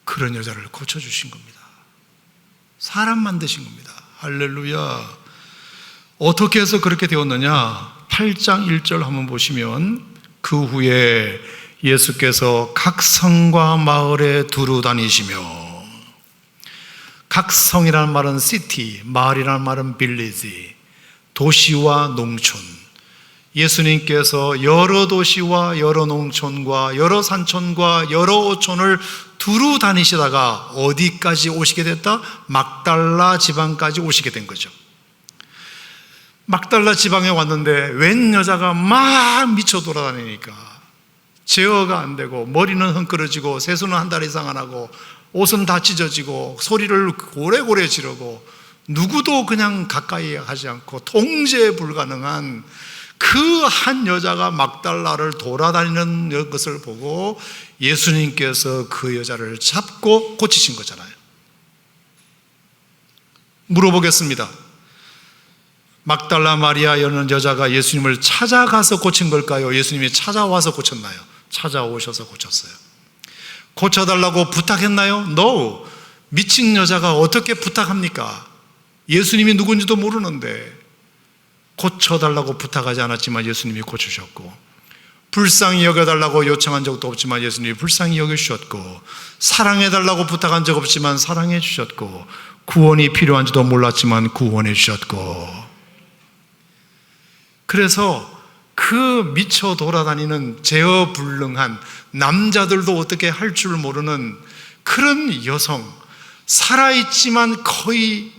그런 여자를 고쳐주신 겁니다. 사람 만드신 겁니다. 할렐루야. 어떻게 해서 그렇게 되었느냐? 8장 1절 한번 보시면, 그 후에 예수께서 각 성과 마을에 두루 다니시며, 각 성이라는 말은 시티, 마을이라는 말은 빌리지, 도시와 농촌. 예수님께서 여러 도시와 여러 농촌과 여러 산촌과 여러 어촌을 두루 다니시다가 어디까지 오시게 됐다? 막달라 지방까지 오시게 된 거죠. 막달라 지방에 왔는데 웬 여자가 막 미쳐 돌아다니니까 제어가 안 되고 머리는 헝클어지고 세수는 한 달 이상 안 하고 옷은 다 찢어지고 소리를 고래고래 지르고 누구도 그냥 가까이 하지 않고 통제 불가능한 그 한 여자가 막달라를 돌아다니는 것을 보고 예수님께서 그 여자를 잡고 고치신 거잖아요. 물어보겠습니다. 막달라 마리아라는 여자가 예수님을 찾아가서 고친 걸까요? 예수님이 찾아와서 고쳤나요? 찾아오셔서 고쳤어요. 고쳐달라고 부탁했나요? No. 미친 여자가 어떻게 부탁합니까? 예수님이 누군지도 모르는데 고쳐달라고 부탁하지 않았지만 예수님이 고치셨고, 불쌍히 여겨달라고 요청한 적도 없지만 예수님이 불쌍히 여겨주셨고, 사랑해달라고 부탁한 적 없지만 사랑해 주셨고, 구원이 필요한지도 몰랐지만 구원해 주셨고, 그래서 그 미쳐 돌아다니는 제어불능한 남자들도 어떻게 할 줄 모르는 그런 여성, 살아있지만 거의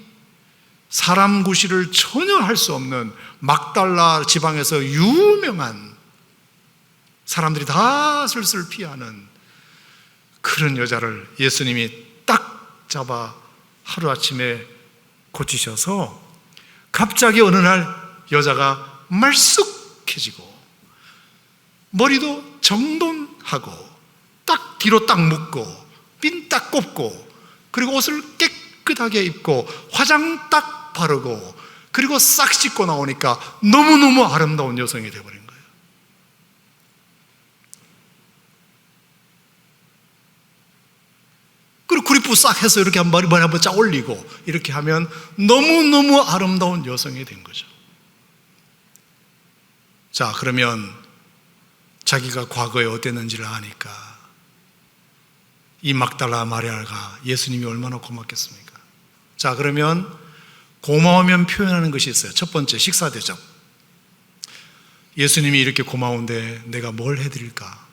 사람 구실을 전혀 할 수 없는 막달라 지방에서 유명한, 사람들이 다 슬슬 피하는 그런 여자를 예수님이 딱 잡아 하루아침에 고치셔서 갑자기 어느 날 여자가 말쑥해지고 머리도 정돈하고 딱 뒤로 딱 묶고 핀 딱 꼽고, 그리고 옷을 깨끗하게 입고 화장 딱 바르고, 그리고 싹 씻고 나오니까 너무너무 아름다운 여성이 되어버린 거예요. 그리고 구리부 싹 해서 이렇게 머리 한번 쫙 올리고 이렇게 하면 너무너무 아름다운 여성이 된 거죠. 자, 그러면 자기가 과거에 어땠는지를 아니까 이 막달라 마리아가 예수님이 얼마나 고맙겠습니까? 자, 그러면 고마우면 표현하는 것이 있어요. 첫 번째, 식사 대접. 예수님이 이렇게 고마운데 내가 뭘 해드릴까?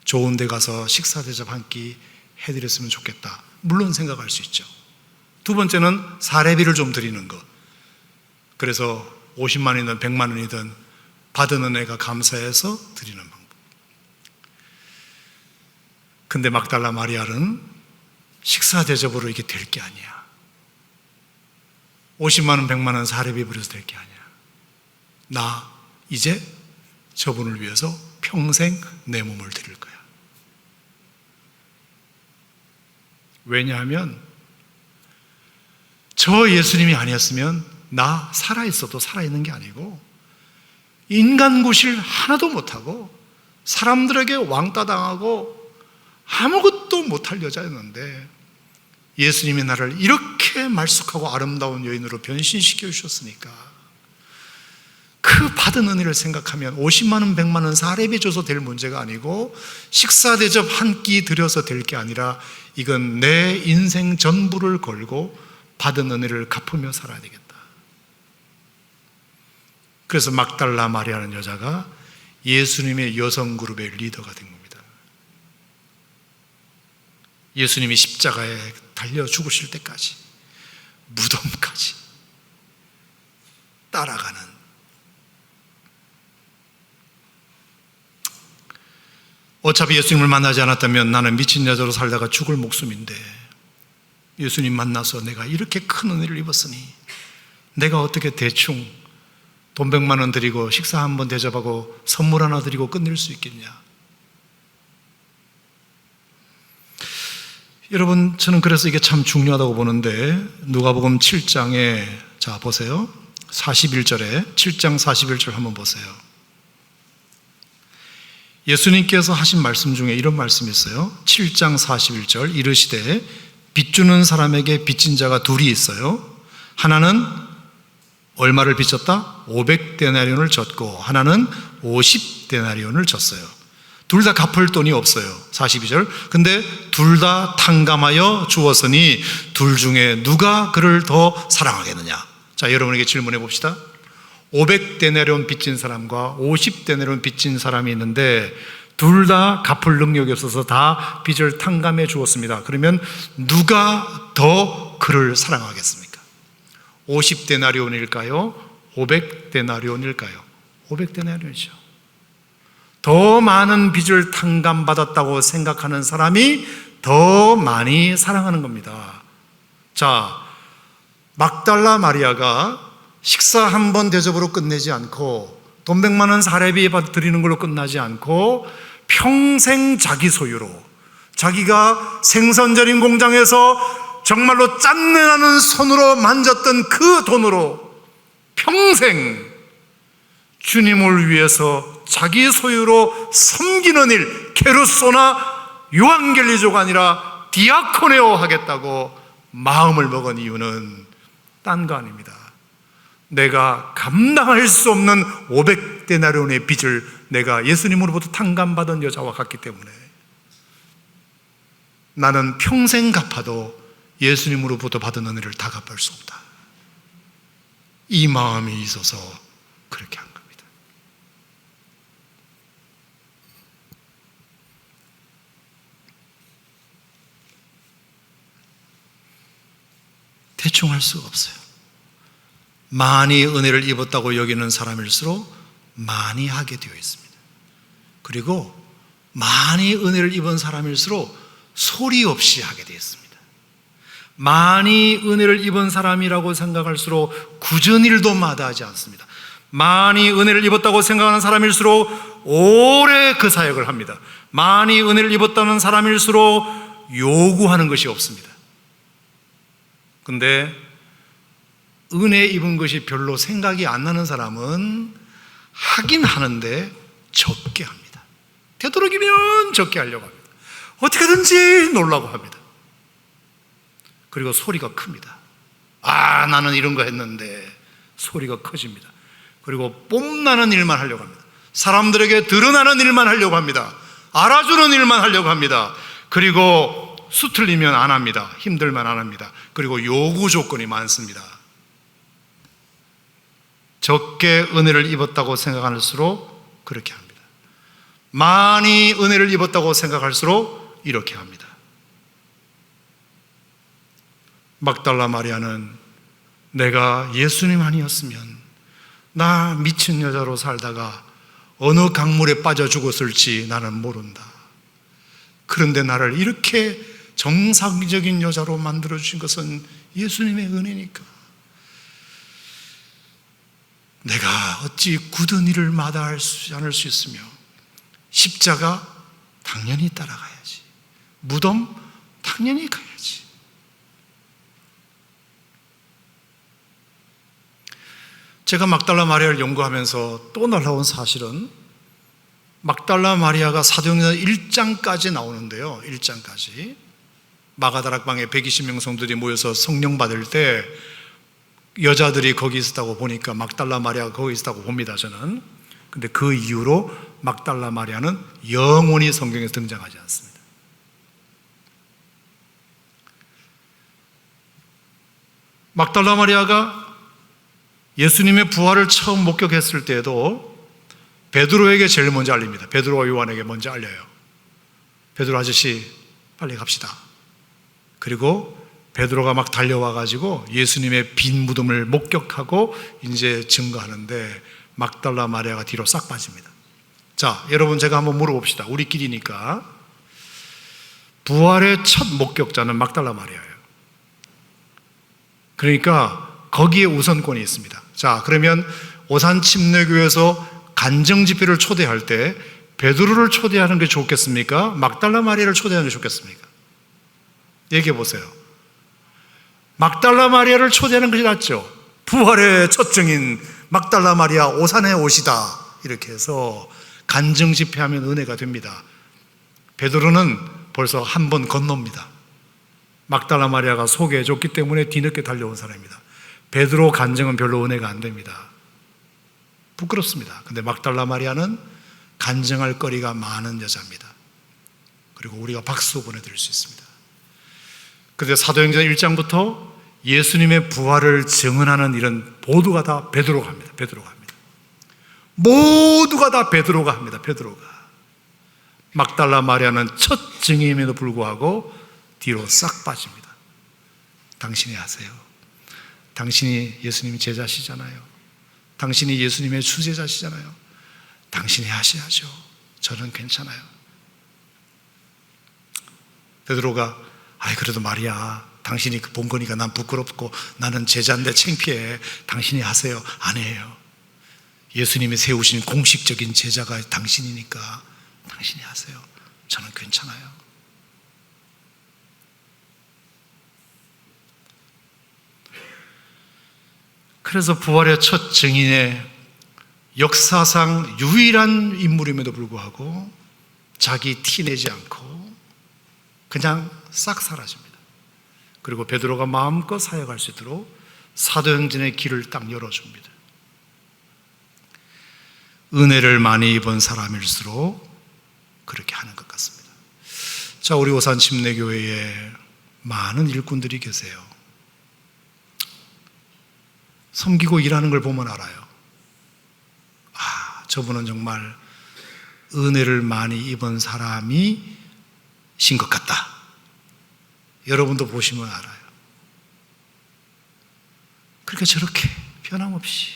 좋은 데 가서 식사 대접 한 끼 해드렸으면 좋겠다, 물론 생각할 수 있죠. 두 번째는 사례비를 좀 드리는 것. 그래서 50만 원이든 100만 원이든 받은 은혜가 감사해서 드리는 방법. 근데 막달라 마리아는 식사 대접으로 이게 될 게 아니야. 50만 원, 100만 원 사례비 부려서 될 게 아니야. 나 이제 저분을 위해서 평생 내 몸을 드릴 거야. 왜냐하면 저 예수님이 아니었으면 나 살아있어도 살아있는 게 아니고 인간 구실 하나도 못하고 사람들에게 왕따 당하고 아무것도 못할 여자였는데 예수님이 나를 이렇게 말쑥하고 아름다운 여인으로 변신시켜 주셨으니까 그 받은 은혜를 생각하면 50만 원, 100만 원 사례비 줘서 될 문제가 아니고 식사 대접 한 끼 드려서 될 게 아니라 이건 내 인생 전부를 걸고 받은 은혜를 갚으며 살아야 되겠다. 그래서 막달라 마리아라는 여자가 예수님의 여성 그룹의 리더가 된 겁니다. 예수님이 십자가에 달려 죽으실 때까지 무덤까지 따라가는, 어차피 예수님을 만나지 않았다면 나는 미친 여자로 살다가 죽을 목숨인데 예수님 만나서 내가 이렇게 큰 은혜를 입었으니 내가 어떻게 대충 돈 100만 원 드리고 식사 한번 대접하고 선물 하나 드리고 끝낼 수 있겠냐. 여러분, 저는 그래서 이게 참 중요하다고 보는데 누가복음 7장에 자 보세요. 41절에 7장 41절 한번 보세요. 예수님께서 하신 말씀 중에 이런 말씀이 있어요. 7장 41절, 이르시되 빚주는 사람에게 빚진 자가 둘이 있어요. 하나는 얼마를 빚졌다? 500데나리온을 졌고 하나는 50데나리온을 졌어요. 둘 다 갚을 돈이 없어요. 42절. 근데 둘 다 탕감하여 주었으니 둘 중에 누가 그를 더 사랑하겠느냐? 자, 여러분에게 질문해 봅시다. 500데나리온 빚진 사람과 50데나리온 빚진 사람이 있는데 둘 다 갚을 능력이 없어서 다 빚을 탕감해 주었습니다. 그러면 누가 더 그를 사랑하겠습니까? 50데나리온일까요? 500데나리온일까요? 500데나리온이죠. 더 많은 빚을 탕감받았다고 생각하는 사람이 더 많이 사랑하는 겁니다. 자, 막달라 마리아가 식사 한 번 대접으로 끝내지 않고 돈 100만 원 사례비 드리는 걸로 끝나지 않고 평생 자기 소유로, 자기가 생선절임 공장에서 정말로 짠내나는 손으로 만졌던 그 돈으로 평생 주님을 위해서 자기 소유로 섬기는 일, 케루소나 유앙겔리조가 아니라 디아코네오 하겠다고 마음을 먹은 이유는 딴 거 아닙니다. 내가 감당할 수 없는 500데나리온의 빚을 내가 예수님으로부터 탕감받은 여자와 같기 때문에 나는 평생 갚아도 예수님으로부터 받은 은혜를 다 갚을 수 없다. 이 마음이 있어서 그렇게 한 겁니다. 대충 할 수가 없어요. 많이 은혜를 입었다고 여기는 사람일수록 많이 하게 되어 있습니다. 그리고 많이 은혜를 입은 사람일수록 소리 없이 하게 되어 있습니다. 많이 은혜를 입은 사람이라고 생각할수록 굳은 일도 마다하지 않습니다. 많이 은혜를 입었다고 생각하는 사람일수록 오래 그 사역을 합니다. 많이 은혜를 입었다는 사람일수록 요구하는 것이 없습니다. 근데 은혜 입은 것이 별로 생각이 안 나는 사람은 하긴 하는데 적게 합니다. 되도록이면 적게 하려고 합니다. 어떻게든지 놀라고 합니다. 그리고 소리가 큽니다. 아, 나는 이런 거 했는데 소리가 커집니다. 그리고 뽐나는 일만 하려고 합니다. 사람들에게 드러나는 일만 하려고 합니다. 알아주는 일만 하려고 합니다. 그리고 수틀리면 안 합니다. 힘들면 안 합니다. 그리고 요구 조건이 많습니다. 적게 은혜를 입었다고 생각할수록 그렇게 합니다. 많이 은혜를 입었다고 생각할수록 이렇게 합니다. 막달라 마리아는 내가 예수님 아니었으면 나 미친 여자로 살다가 어느 강물에 빠져 죽었을지 나는 모른다. 그런데 나를 이렇게 정상적인 여자로 만들어주신 것은 예수님의 은혜니까 내가 어찌 굳은 일을 마다하지 않을 수 있으며 십자가 당연히 따라가야지, 무덤 당연히 가야지. 제가 막달라 마리아를 연구하면서 또 놀라운 사실은 막달라 마리아가 사도행전 1장까지 나오는데요. 1장까지 마가다락방에 120명 성도들이 모여서 성령 받을 때 여자들이 거기 있었다고 보니까 막달라 마리아가 거기 있었다고 봅니다, 저는. 근데 그 이후로 막달라 마리아는 영원히 성경에서 등장하지 않습니다. 막달라 마리아가 예수님의 부활을 처음 목격했을 때에도 베드로에게 제일 먼저 알립니다. 베드로와 요한에게 먼저 알려요. 베드로 아저씨 빨리 갑시다. 그리고 베드로가 막 달려와 가지고 예수님의 빈 무덤을 목격하고 이제 증거하는데 막달라 마리아가 뒤로 싹 빠집니다. 자, 여러분 제가 한번 물어봅시다. 우리끼리니까. 부활의 첫 목격자는 막달라 마리아예요. 그러니까 거기에 우선권이 있습니다. 자, 그러면 오산 침례교회에서 간증 집회를 초대할 때 베드로를 초대하는 게 좋겠습니까? 막달라 마리아를 초대하는 게 좋겠습니까? 얘기해 보세요. 막달라 마리아를 초대하는 것이 낫죠. 부활의 첫 증인 막달라 마리아 오산에 오시다, 이렇게 해서 간증 집회하면 은혜가 됩니다. 베드로는 벌써 한 번 건넙니다. 막달라 마리아가 소개해 줬기 때문에 뒤늦게 달려온 사람입니다. 베드로 간증은 별로 은혜가 안 됩니다. 부끄럽습니다. 근데 막달라 마리아는 간증할 거리가 많은 여자입니다. 그리고 우리가 박수 보내드릴 수 있습니다. 그런데 사도행전 1장부터 예수님의 부활을 증언하는 일은 모두가 다 베드로가 합니다. 베드로가 합니다. 모두가 다 베드로가 합니다. 베드로가. 막달라 마리아는 첫 증인임에도 불구하고 뒤로 싹 빠집니다. 당신이 하세요. 당신이 예수님 제자시잖아요. 당신이 예수님의 수제자시잖아요. 당신이 하셔야죠. 저는 괜찮아요. 베드로가 아이 그래도 말이야, 당신이 본 거니까 난 부끄럽고 나는 제자인데 창피해. 당신이 하세요. 안 해요. 예수님이 세우신 공식적인 제자가 당신이니까 당신이 하세요. 저는 괜찮아요. 그래서 부활의 첫 증인의 역사상 유일한 인물임에도 불구하고 자기 티내지 않고 그냥 싹 사라집니다. 그리고 베드로가 마음껏 사역할 수 있도록 사도행전의 길을 딱 열어줍니다. 은혜를 많이 입은 사람일수록 그렇게 하는 것 같습니다. 자, 우리 오산 침례교회에 많은 일꾼들이 계세요. 섬기고 일하는 걸 보면 알아요. 아, 저분은 정말 은혜를 많이 입은 사람이 신 것 같다. 여러분도 보시면 알아요. 그러니까 저렇게 변함없이,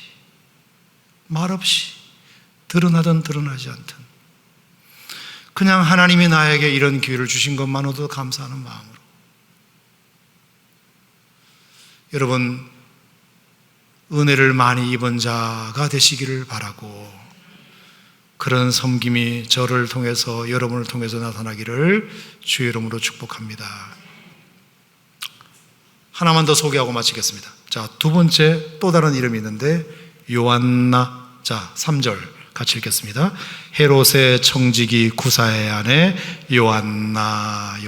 말없이, 드러나든 드러나지 않든 그냥 하나님이 나에게 이런 기회를 주신 것만으로도 감사하는 마음으로, 여러분 은혜를 많이 입은 자가 되시기를 바라고, 그런 섬김이 저를 통해서, 여러분을 통해서 나타나기를 주의 이름으로 축복합니다. 하나만 더 소개하고 마치겠습니다. 자, 두 번째 또 다른 이름이 있는데 요한나. 자, 3절 같이 읽겠습니다. 헤롯의 청지기 구사의 아내 요한나.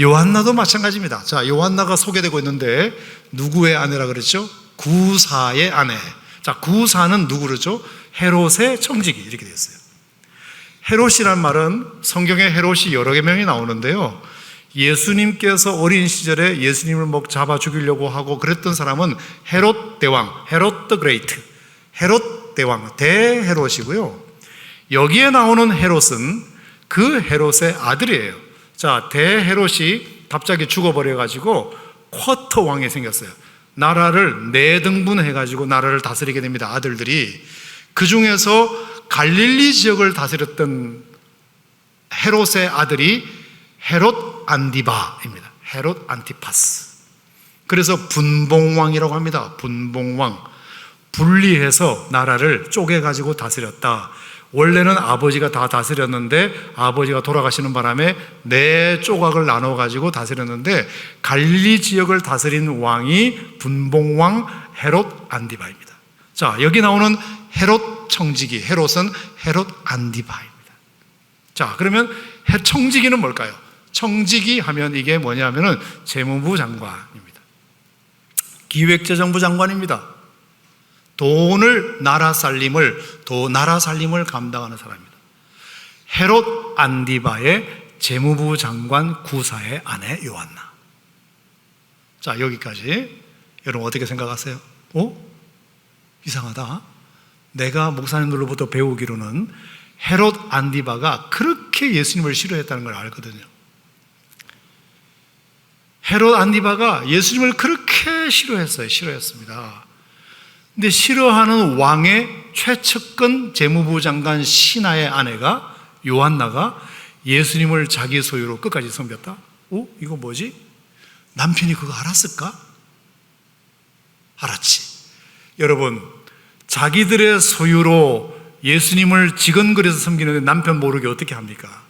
요한나도 마찬가지입니다. 자, 요한나가 소개되고 있는데 누구의 아내라 그랬죠? 구사의 아내. 자, 구사는 누구 그러죠? 헤롯의 청지기, 이렇게 되었어요. 헤롯이란 말은 성경에 헤롯이 여러 개 명이 나오는데요, 예수님께서 어린 시절에 예수님을 잡아 죽이려고 하고 그랬던 사람은 헤롯 대왕, 헤롯 더 그레이트, 헤롯 대왕, 대헤롯이고요. 여기에 나오는 헤롯은 그 헤롯의 아들이에요. 자, 대헤롯이 갑자기 죽어버려가지고 쿼터 왕이 생겼어요. 나라를 4등분 해가지고 나라를 다스리게 됩니다. 아들들이. 그 중에서 갈릴리 지역을 다스렸던 헤롯의 아들이 헤롯 안디바입니다. 헤롯 안티파스. 그래서 분봉왕이라고 합니다. 분봉왕. 분리해서 나라를 쪼개가지고 다스렸다. 원래는 아버지가 다 다스렸는데 아버지가 돌아가시는 바람에 4조각을 나눠가지고 다스렸는데 갈릴리 지역을 다스린 왕이 분봉왕 헤롯 안디바입니다. 자, 여기 나오는 헤롯 청지기, 헤롯은 헤롯 안디바입니다. 자, 그러면 청지기는 뭘까요? 청지기 하면 이게 뭐냐면은 재무부 장관입니다. 기획재정부 장관입니다. 나라 살림을 감당하는 사람입니다. 헤롯 안디바의 재무부 장관 구사의 아내 요한나. 자, 여기까지 여러분 어떻게 생각하세요? 이상하다. 내가 목사님들로부터 배우기로는 헤롯 안디바가 그렇게 예수님을 싫어했다는 걸 알거든요. 헤롯 안디바가 예수님을 그렇게 싫어했습니다. 근데 싫어하는 왕의 최측근 재무부 장관 신하의 아내가 요한나가 예수님을 자기 소유로 끝까지 섬겼다? 이거 뭐지? 남편이 그거 알았을까? 알았지. 여러분, 자기들의 소유로 예수님을 지근거려서 섬기는데 남편 모르게 어떻게 합니까?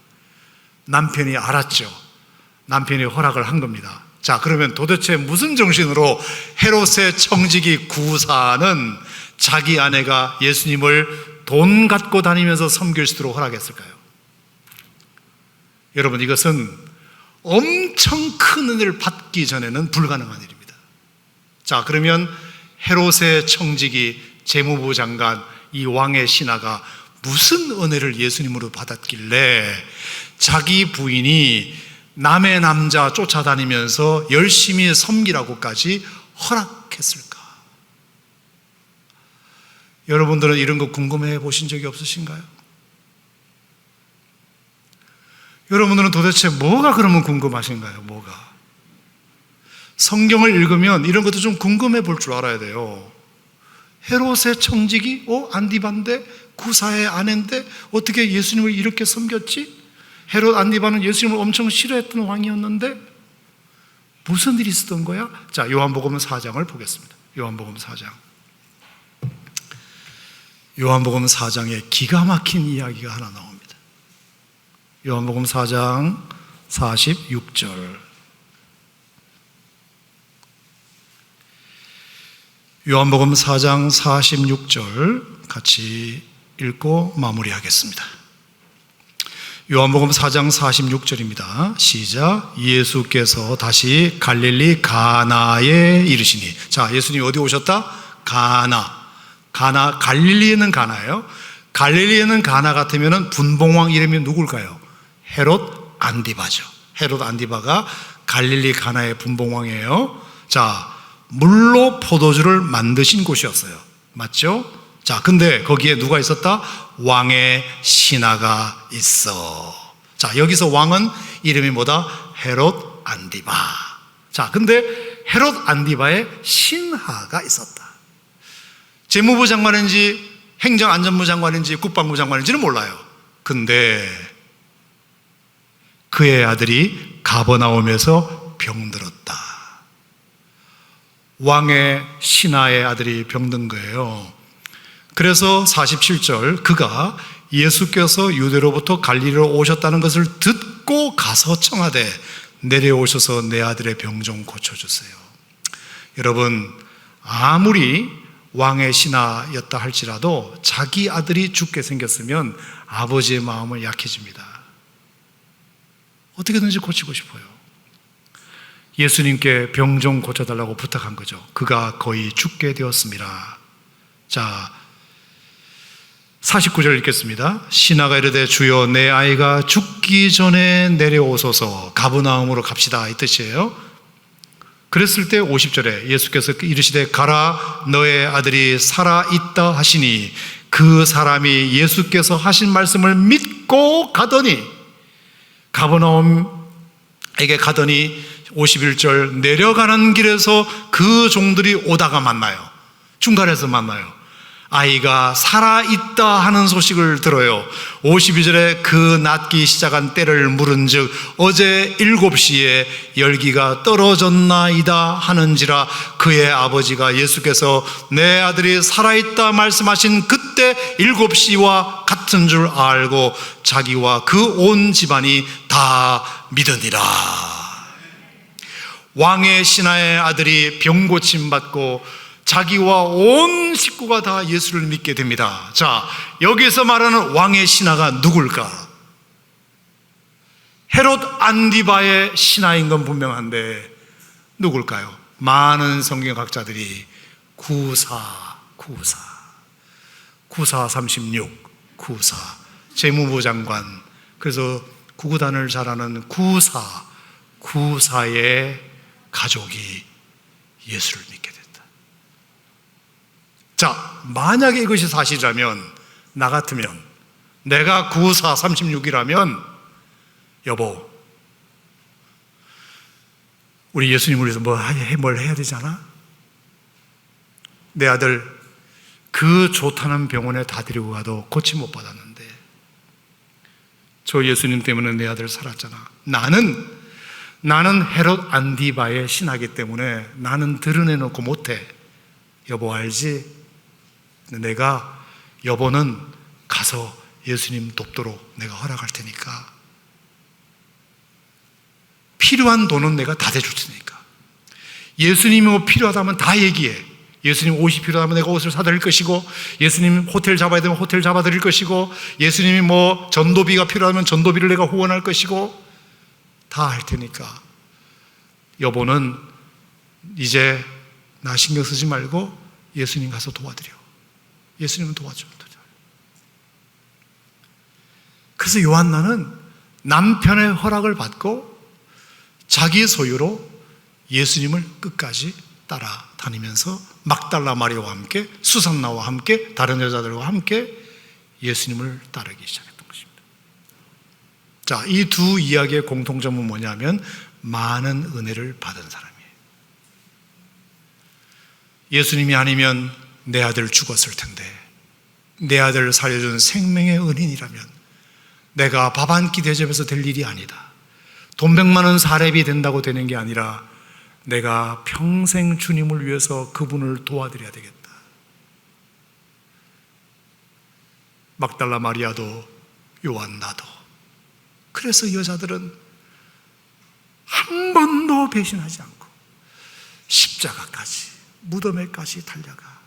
남편이 알았죠. 남편이 허락을 한 겁니다. 자, 그러면 도대체 무슨 정신으로 헤롯의 청지기 구사는 자기 아내가 예수님을 돈 갖고 다니면서 섬길 수 있도록 허락했을까요? 여러분, 이것은 엄청 큰 은혜를 받기 전에는 불가능한 일입니다. 자, 그러면 헤롯의 청지기 재무부 장관 이 왕의 신하가 무슨 은혜를 예수님으로 받았길래 자기 부인이 남의 남자 쫓아다니면서 열심히 섬기라고까지 허락했을까? 여러분들은 이런 거 궁금해 보신 적이 없으신가요? 여러분들은 도대체 뭐가 그러면 궁금하신가요? 뭐가? 성경을 읽으면 이런 것도 좀 궁금해 볼 줄 알아야 돼요. 헤롯의 청지기, 안디바인데 구사의 아내인데 어떻게 예수님을 이렇게 섬겼지? 헤롯 안디바는 예수님을 엄청 싫어했던 왕이었는데 무슨 일이 있었던 거야? 자, 요한복음 4장을 보겠습니다. 요한복음 4장. 요한복음 4장에 기가 막힌 이야기가 하나 나옵니다. 요한복음 4장 46절. 요한복음 4장 46절 같이 읽고 마무리하겠습니다. 요한복음 4장 46절입니다. 시작. 예수께서 다시 갈릴리 가나에 이르시니. 자, 예수님이 어디 오셨다? 가나. 갈릴리에는 가나예요. 갈릴리에는 가나 같으면 분봉왕 이름이 누굴까요? 헤롯 안디바죠. 헤롯 안디바가 갈릴리 가나의 분봉왕이에요. 자, 물로 포도주를 만드신 곳이었어요. 맞죠? 자, 근데 거기에 누가 있었다? 왕의 신하가 있어. 자, 여기서 왕은 이름이 뭐다? 헤롯 안디바. 자, 근데 헤롯 안디바의 신하가 있었다. 재무부 장관인지 행정안전부 장관인지 국방부 장관인지는 몰라요. 근데 그의 아들이 가버나움에서 병들었다. 왕의 신하의 아들이 병든 거예요. 그래서 47절, 그가 예수께서 유대로부터 갈릴리로 오셨다는 것을 듣고 가서 청하되 내려오셔서 내 아들의 병 좀 고쳐주세요. 여러분, 아무리 왕의 신하였다 할지라도 자기 아들이 죽게 생겼으면 아버지의 마음은 약해집니다. 어떻게든지 고치고 싶어요. 예수님께 병 좀 고쳐달라고 부탁한 거죠. 그가 거의 죽게 되었습니다. 자, 49절 읽겠습니다. 신하가 이르되 주여 내 아이가 죽기 전에 내려오소서. 가버나움으로 갑시다 이 뜻이에요. 그랬을 때 50절에 예수께서 이르시되 가라 너의 아들이 살아있다 하시니 그 사람이 예수께서 하신 말씀을 믿고 가더니 가버나움에게 가더니 51절 내려가는 길에서 그 종들이 오다가 만나요. 중간에서 만나요. 아이가 살아있다 하는 소식을 들어요. 52절에 그 낫기 시작한 때를 물은즉 어제 7시에 열기가 떨어졌나이다 하는지라 그의 아버지가 예수께서 내 아들이 살아있다 말씀하신 그때 7시와 같은 줄 알고 자기와 그 온 집안이 다 믿으니라. 왕의 신하의 아들이 병 고침 받고 자기와 온 식구가 다 예수를 믿게 됩니다. 자, 여기서 말하는 왕의 신하가 누굴까? 헤롯 안디바의 신하인 건 분명한데 누굴까요? 많은 성경학자들이 구사 36, 구사 재무부 장관, 그래서 구구단을 잘하는 구사의 가족이 예수를 믿게 됐다. 자, 만약에 이것이 사실이라면 나 같으면 내가 94, 36이라면 여보, 우리 예수님을 위해서 뭘 해야 되지 않아? 내 아들 그 좋다는 병원에 다 데리고 가도 고침 못 받았는데 저 예수님 때문에 내 아들 살았잖아. 나는 헤롯 안디바의 신하기 때문에 나는 드러내놓고 못해. 여보 알지? 내가 여보는 가서 예수님 돕도록 내가 허락할 테니까 필요한 돈은 내가 다 대줄 테니까 예수님이 뭐 필요하다면 다 얘기해. 예수님 옷이 필요하면 내가 옷을 사드릴 것이고 예수님 호텔 잡아야 되면 호텔 잡아드릴 것이고 예수님이 뭐 전도비가 필요하면 전도비를 내가 후원할 것이고 다 할 테니까 여보는 이제 나 신경 쓰지 말고 예수님 가서 도와드려. 예수님은 도와주면 되죠. 그래서 요한나는 남편의 허락을 받고 자기 소유로 예수님을 끝까지 따라다니면서 막달라 마리아와 함께 수산나와 함께 다른 여자들과 함께 예수님을 따르기 시작했던 것입니다. 자, 이 두 이야기의 공통점은 뭐냐면 많은 은혜를 받은 사람이에요. 예수님이 아니면 내 아들 죽었을 텐데 내 아들 살려준 생명의 은인이라면 내가 밥 한 끼 대접해서 될 일이 아니다. 돈 100만 원 사렙이 된다고 되는 게 아니라 내가 평생 주님을 위해서 그분을 도와드려야 되겠다. 막달라 마리아도 요한 나도. 그래서 여자들은 한 번도 배신하지 않고 십자가까지 무덤에까지 달려가.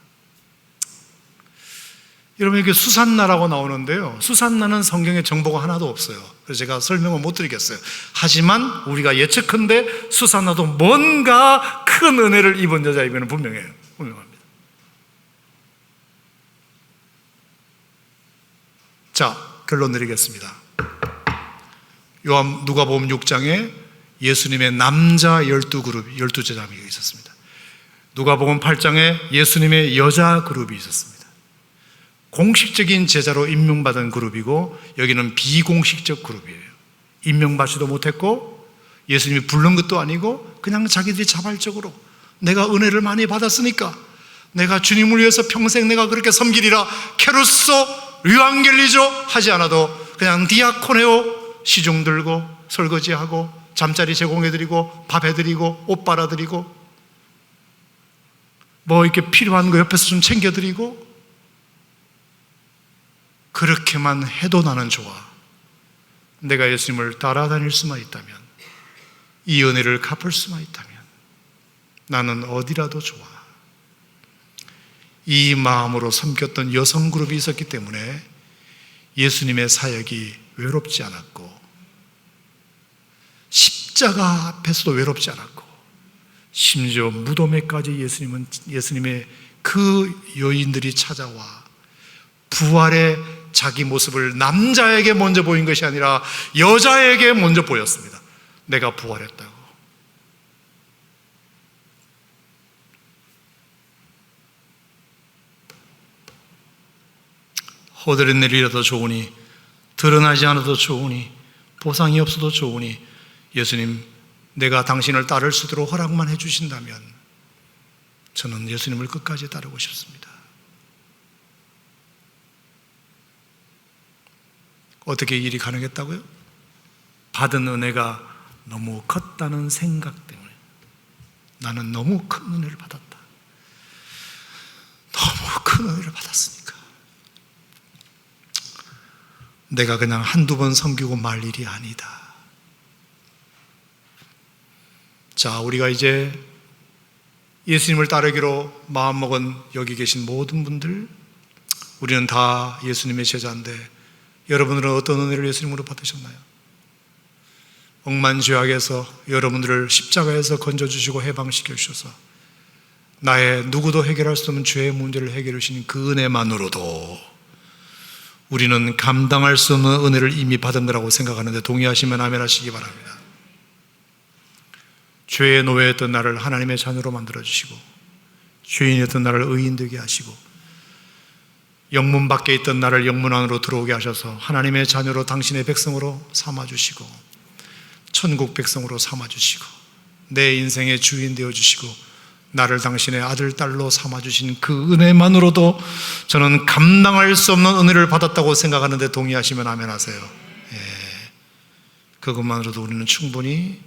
여러분, 이게 수산나라고 나오는데요, 수산나는 성경에 정보가 하나도 없어요. 그래서 제가 설명을 못 드리겠어요. 하지만 우리가 예측컨대 수산나도 뭔가 큰 은혜를 입은 여자이면 분명합니다. 자, 결론 내리겠습니다. 누가복음 6장에 예수님의 남자 12그룹, 12제자가 있었습니다. 누가복음 8장에 예수님의 여자 그룹이 있었습니다. 공식적인 제자로 임명받은 그룹이고, 여기는 비공식적 그룹이에요. 임명받지도 못했고 예수님이 부른 것도 아니고 그냥 자기들이 자발적으로 내가 은혜를 많이 받았으니까 내가 주님을 위해서 평생 내가 그렇게 섬기리라, 케루소 유앙겔리조 하지 않아도 그냥 디아코네오 시중 들고 설거지하고 잠자리 제공해드리고 밥 해드리고 옷 빨아드리고 뭐 이렇게 필요한 거 옆에서 좀 챙겨드리고, 그렇게만 해도 나는 좋아. 내가 예수님을 따라다닐 수만 있다면, 이 은혜를 갚을 수만 있다면 나는 어디라도 좋아. 이 마음으로 섬겼던 여성 그룹이 있었기 때문에 예수님의 사역이 외롭지 않았고, 십자가 앞에서도 외롭지 않았고, 심지어 무덤에까지 예수님의 그 여인들이 찾아와 부활의 자기 모습을 남자에게 먼저 보인 것이 아니라 여자에게 먼저 보였습니다. 내가 부활했다고. 호들의 내리라도 좋으니, 드러나지 않아도 좋으니, 보상이 없어도 좋으니, 예수님, 내가 당신을 따를 수 있도록 허락만 해주신다면 저는 예수님을 끝까지 따르고 싶습니다. 어떻게 일이 가능했다고요? 받은 은혜가 너무 컸다는 생각 때문에. 나는 너무 큰 은혜를 받았다. 너무 큰 은혜를 받았으니까 내가 그냥 한두 번 섬기고 말 일이 아니다. 자, 우리가 이제 예수님을 따르기로 마음먹은 여기 계신 모든 분들, 우리는 다 예수님의 제자인데 여러분들은 어떤 은혜를 예수님으로 받으셨나요? 억만죄악에서 여러분들을 십자가에서 건져주시고 해방시켜 주셔서 나의 누구도 해결할 수 없는 죄의 문제를 해결해 주신 그 은혜만으로도 우리는 감당할 수 없는 은혜를 이미 받은 거라고 생각하는데, 동의하시면 아멘 하시기 바랍니다. 죄의 노예였던 나를 하나님의 자녀로 만들어주시고, 죄인이었던 나를 의인 되게 하시고, 영문 밖에 있던 나를 영문 안으로 들어오게 하셔서 하나님의 자녀로 당신의 백성으로 삼아주시고, 천국 백성으로 삼아주시고, 내 인생의 주인 되어주시고, 나를 당신의 아들, 딸로 삼아주신 그 은혜만으로도 저는 감당할 수 없는 은혜를 받았다고 생각하는데, 동의하시면 아멘 하세요. 예. 그것만으로도 우리는 충분히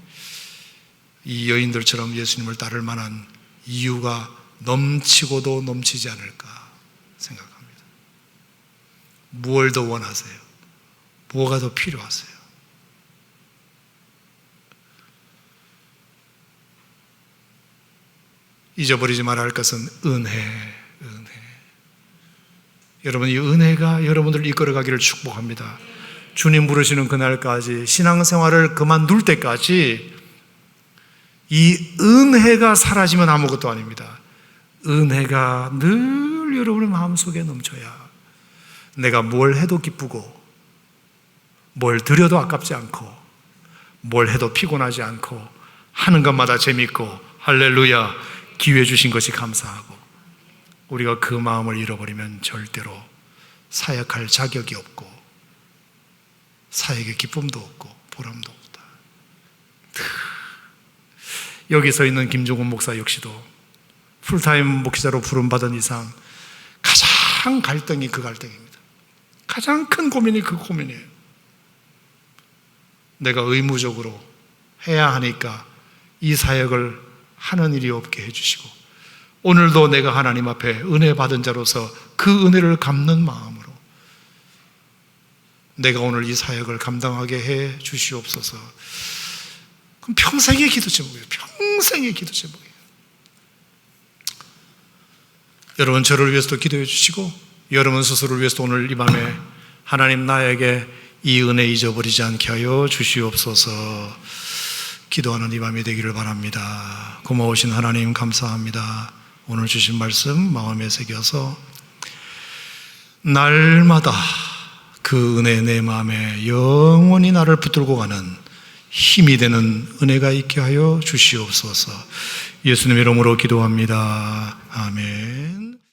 이 여인들처럼 예수님을 따를 만한 이유가 넘치고도 넘치지 않을까 생각합니다. 무엇을 더 원하세요? 뭐가 더 필요하세요? 잊어버리지 말아야 할 것은 은혜. 여러분, 이 은혜가 여러분들을 이끌어가기를 축복합니다. 주님 부르시는 그날까지, 신앙생활을 그만둘 때까지 이 은혜가 사라지면 아무것도 아닙니다. 은혜가 늘 여러분의 마음속에 넘쳐야 내가 뭘 해도 기쁘고, 뭘 드려도 아깝지 않고, 뭘 해도 피곤하지 않고, 하는 것마다 재밌고, 할렐루야, 기회 주신 것이 감사하고. 우리가 그 마음을 잃어버리면 절대로 사역할 자격이 없고, 사역의 기쁨도 없고, 보람도 없다. 여기 서 있는 김종훈 목사 역시도 풀타임 목회자로 부름받은 이상 가장 갈등이 그 갈등입니다. 가장 큰 고민이 그 고민이에요. 내가 의무적으로 해야 하니까 이 사역을 하는 일이 없게 해주시고, 오늘도 내가 하나님 앞에 은혜 받은 자로서 그 은혜를 갚는 마음으로 내가 오늘 이 사역을 감당하게 해 주시옵소서. 그럼 평생의 기도 제목이에요. 평생의 기도 제목이에요. 여러분, 저를 위해서도 기도해 주시고, 여러분 스스로를 위해서도 오늘 이 밤에 하나님, 나에게 이 은혜 잊어버리지 않게 하여 주시옵소서 기도하는 이 밤이 되기를 바랍니다. 고마우신 하나님, 감사합니다. 오늘 주신 말씀 마음에 새겨서 날마다 그 은혜 내 마음에 영원히 나를 붙들고 가는 힘이 되는 은혜가 있게 하여 주시옵소서. 예수님 이름으로 기도합니다. 아멘.